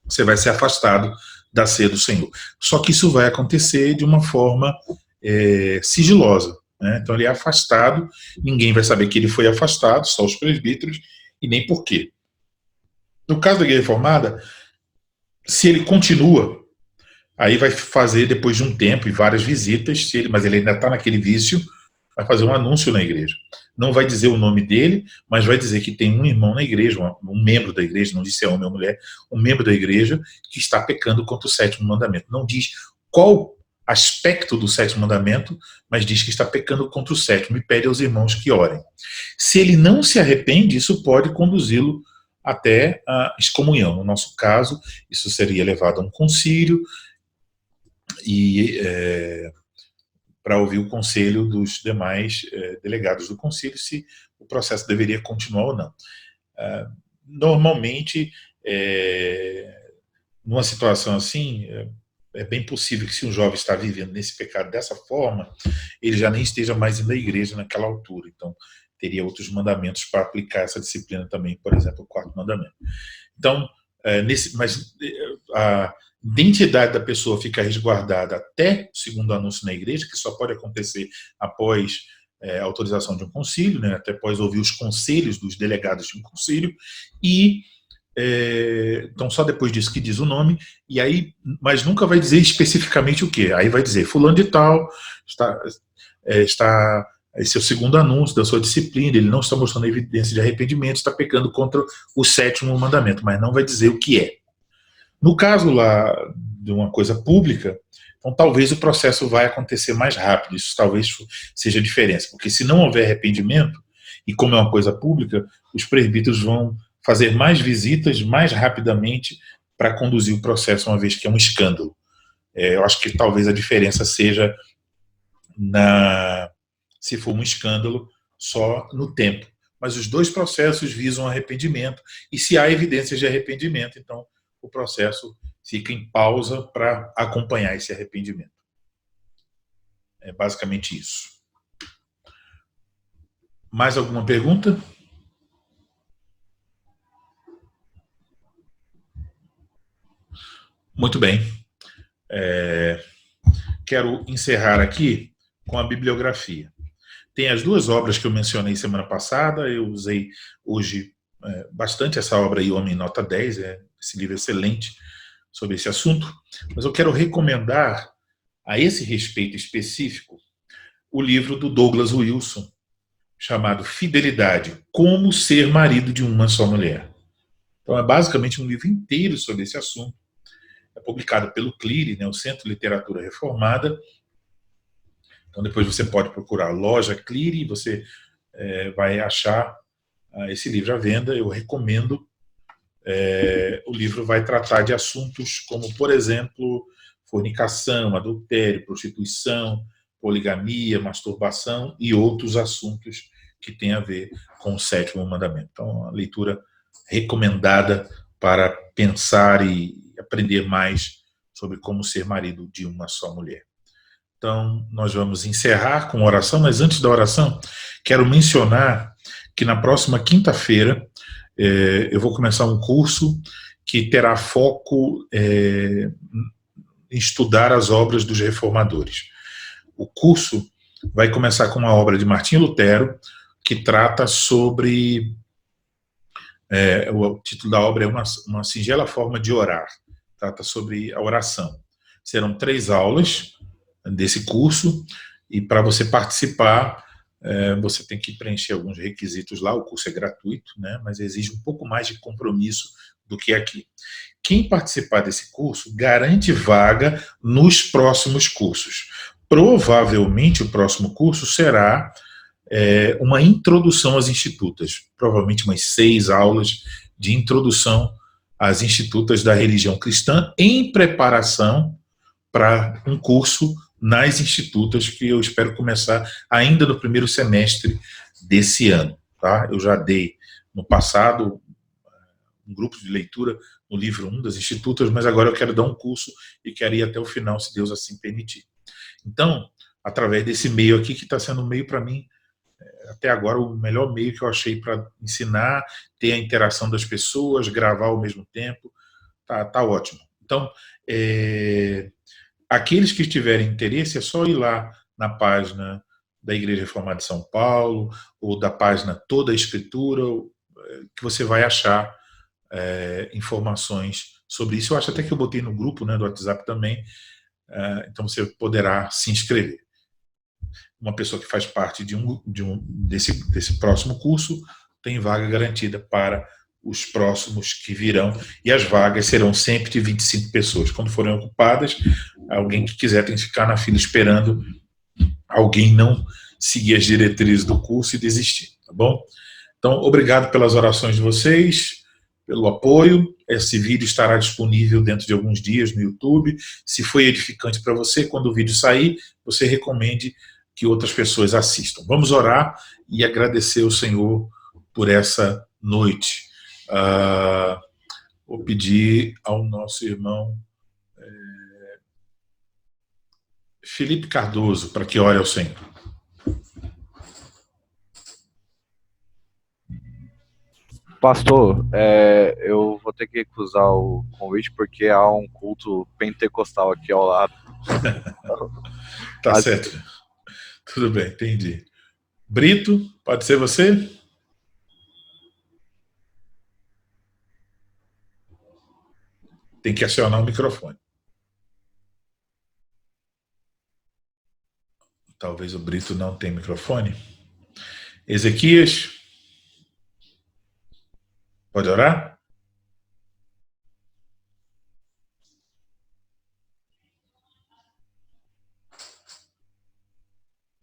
você vai ser afastado da ceia do Senhor. Só que isso vai acontecer de uma forma sigilosa, né? Então ele é afastado, ninguém vai saber que ele foi afastado, só os presbíteros, e nem por quê. No caso da igreja reformada, se ele continua, aí vai fazer depois de um tempo e várias visitas, mas ele ainda está naquele vício, vai fazer um anúncio na igreja. Não vai dizer o nome dele, mas vai dizer que tem um irmão na igreja, um membro da igreja, não diz se é homem ou mulher, um membro da igreja que está pecando contra o 7º mandamento. Não diz qual aspecto do 7º mandamento, mas diz que está pecando contra o 7º e pede aos irmãos que orem. Se ele não se arrepende, isso pode conduzi-lo até a excomunhão. No nosso caso, isso seria levado a um concílio e... para ouvir o conselho dos demais delegados do concílio se o processo deveria continuar ou não. Normalmente, numa situação assim, é bem possível que se um jovem está vivendo nesse pecado dessa forma, ele já nem esteja mais indo à igreja naquela altura. Então, teria outros mandamentos para aplicar essa disciplina também, por exemplo, o 4º mandamento. Então, mas a identidade da pessoa fica resguardada até o 2º anúncio na igreja, que só pode acontecer após a autorização de um concílio, né, até após ouvir os conselhos dos delegados de um concílio, e então só depois disso que diz o nome, e aí, mas nunca vai dizer especificamente o que. Aí vai dizer, fulano de tal, esse é o 2º anúncio da sua disciplina, ele não está mostrando evidência de arrependimento, está pecando contra o 7º mandamento, mas não vai dizer o que é. No caso lá de uma coisa pública, então talvez o processo vai acontecer mais rápido, isso talvez seja a diferença, porque se não houver arrependimento, e como é uma coisa pública, os presbíteros vão fazer mais visitas mais rapidamente para conduzir o processo, uma vez que é um escândalo. Eu acho que talvez a diferença seja se for um escândalo, só no tempo. Mas os dois processos visam arrependimento, e se há evidências de arrependimento, então o processo fica em pausa para acompanhar esse arrependimento. É basicamente isso. Mais alguma pergunta? Muito bem. Quero encerrar aqui com a bibliografia. Tem as duas obras que eu mencionei semana passada, eu usei hoje bastante essa obra aí, Homem Nota 10, esse livro é excelente sobre esse assunto, mas eu quero recomendar a esse respeito específico o livro do Douglas Wilson, chamado Fidelidade, Como Ser Marido de Uma Só Mulher. Então é basicamente um livro inteiro sobre esse assunto, é publicado pelo CLIRI, né, o Centro de Literatura Reformada. Então depois você pode procurar loja CLIRI, você vai achar esse livro à venda. Eu recomendo. O livro vai tratar de assuntos como, por exemplo, fornicação, adultério, prostituição, poligamia, masturbação e outros assuntos que têm a ver com o 7º mandamento. Então, a leitura recomendada para pensar e aprender mais sobre como ser marido de uma só mulher. Então, nós vamos encerrar com oração, mas antes da oração, quero mencionar que na próxima quinta-feira eu vou começar um curso que terá foco em estudar as obras dos reformadores. O curso vai começar com uma obra de Martinho Lutero, que trata sobre... o título da obra é uma singela forma de orar. Trata sobre a oração. Serão 3 aulas desse curso, e para você participar, você tem que preencher alguns requisitos lá. O curso é gratuito, né, mas exige um pouco mais de compromisso do que aqui. Quem participar desse curso garante vaga nos próximos cursos. Provavelmente o próximo curso será uma introdução às institutas, provavelmente umas 6 aulas de introdução às institutas da religião cristã, em preparação para um curso nas institutas, que eu espero começar ainda no primeiro semestre desse ano. Tá? Eu já dei no passado um grupo de leitura no livro 1 das institutas, mas agora eu quero dar um curso e quero ir até o final, se Deus assim permitir. Então, através desse meio aqui, que está sendo um meio para mim, até agora, o melhor meio que eu achei para ensinar, ter a interação das pessoas, gravar ao mesmo tempo, tá ótimo. Então, aqueles que tiverem interesse, é só ir lá na página da Igreja Reformada de São Paulo, ou da página Toda a Escritura, que você vai achar informações sobre isso. Eu acho até que eu botei no grupo, né, do WhatsApp também, então você poderá se inscrever. Uma pessoa que faz parte desse próximo curso tem vaga garantida para os próximos que virão, e as vagas serão sempre de 25 pessoas. Quando forem ocupadas, alguém que quiser tem que ficar na fila esperando alguém não seguir as diretrizes do curso e desistir, tá bom? Então, obrigado pelas orações de vocês, pelo apoio. Esse vídeo estará disponível dentro de alguns dias no YouTube. Se foi edificante para você, quando o vídeo sair, você recomende que outras pessoas assistam. Vamos orar e agradecer ao Senhor por essa noite. Vou pedir ao nosso irmão Felipe Cardoso para que ore ao Senhor. Pastor, eu vou ter que recusar o convite porque há um culto pentecostal aqui ao lado. Tá certo. Tudo bem, entendi. Brito, pode ser você? Tem que acionar o microfone. Talvez o Brito não tenha microfone. Ezequias, pode orar?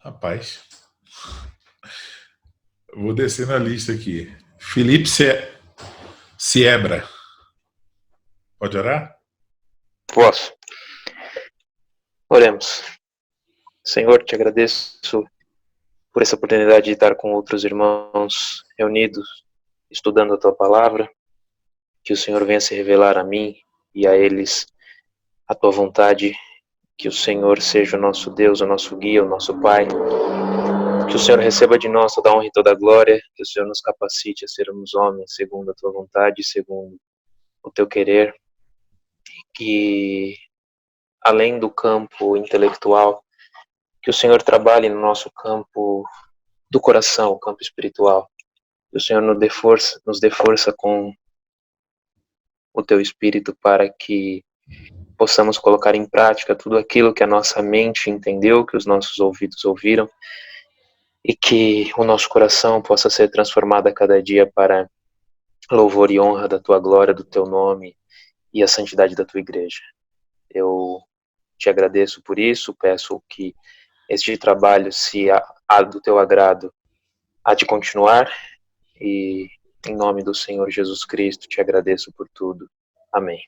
Rapaz, eu vou descer na lista aqui. Felipe Siebra, pode orar? Posso. Oremos. Senhor, te agradeço por essa oportunidade de estar com outros irmãos reunidos, estudando a tua palavra. Que o Senhor venha se revelar a mim e a eles a tua vontade. Que o Senhor seja o nosso Deus, o nosso guia, o nosso Pai. Que o Senhor receba de nós toda a honra e toda a glória. Que o Senhor nos capacite a sermos homens segundo a tua vontade, segundo o teu querer. Que, além do campo intelectual, que o Senhor trabalhe no nosso campo do coração, o campo espiritual. Que o Senhor nos dê força com o teu Espírito para que possamos colocar em prática tudo aquilo que a nossa mente entendeu, que os nossos ouvidos ouviram, e que o nosso coração possa ser transformado a cada dia para louvor e honra da tua glória, do teu nome e a santidade da tua igreja. Eu te agradeço por isso, peço que este trabalho, se há do teu agrado, há de continuar, e em nome do Senhor Jesus Cristo te agradeço por tudo. Amém.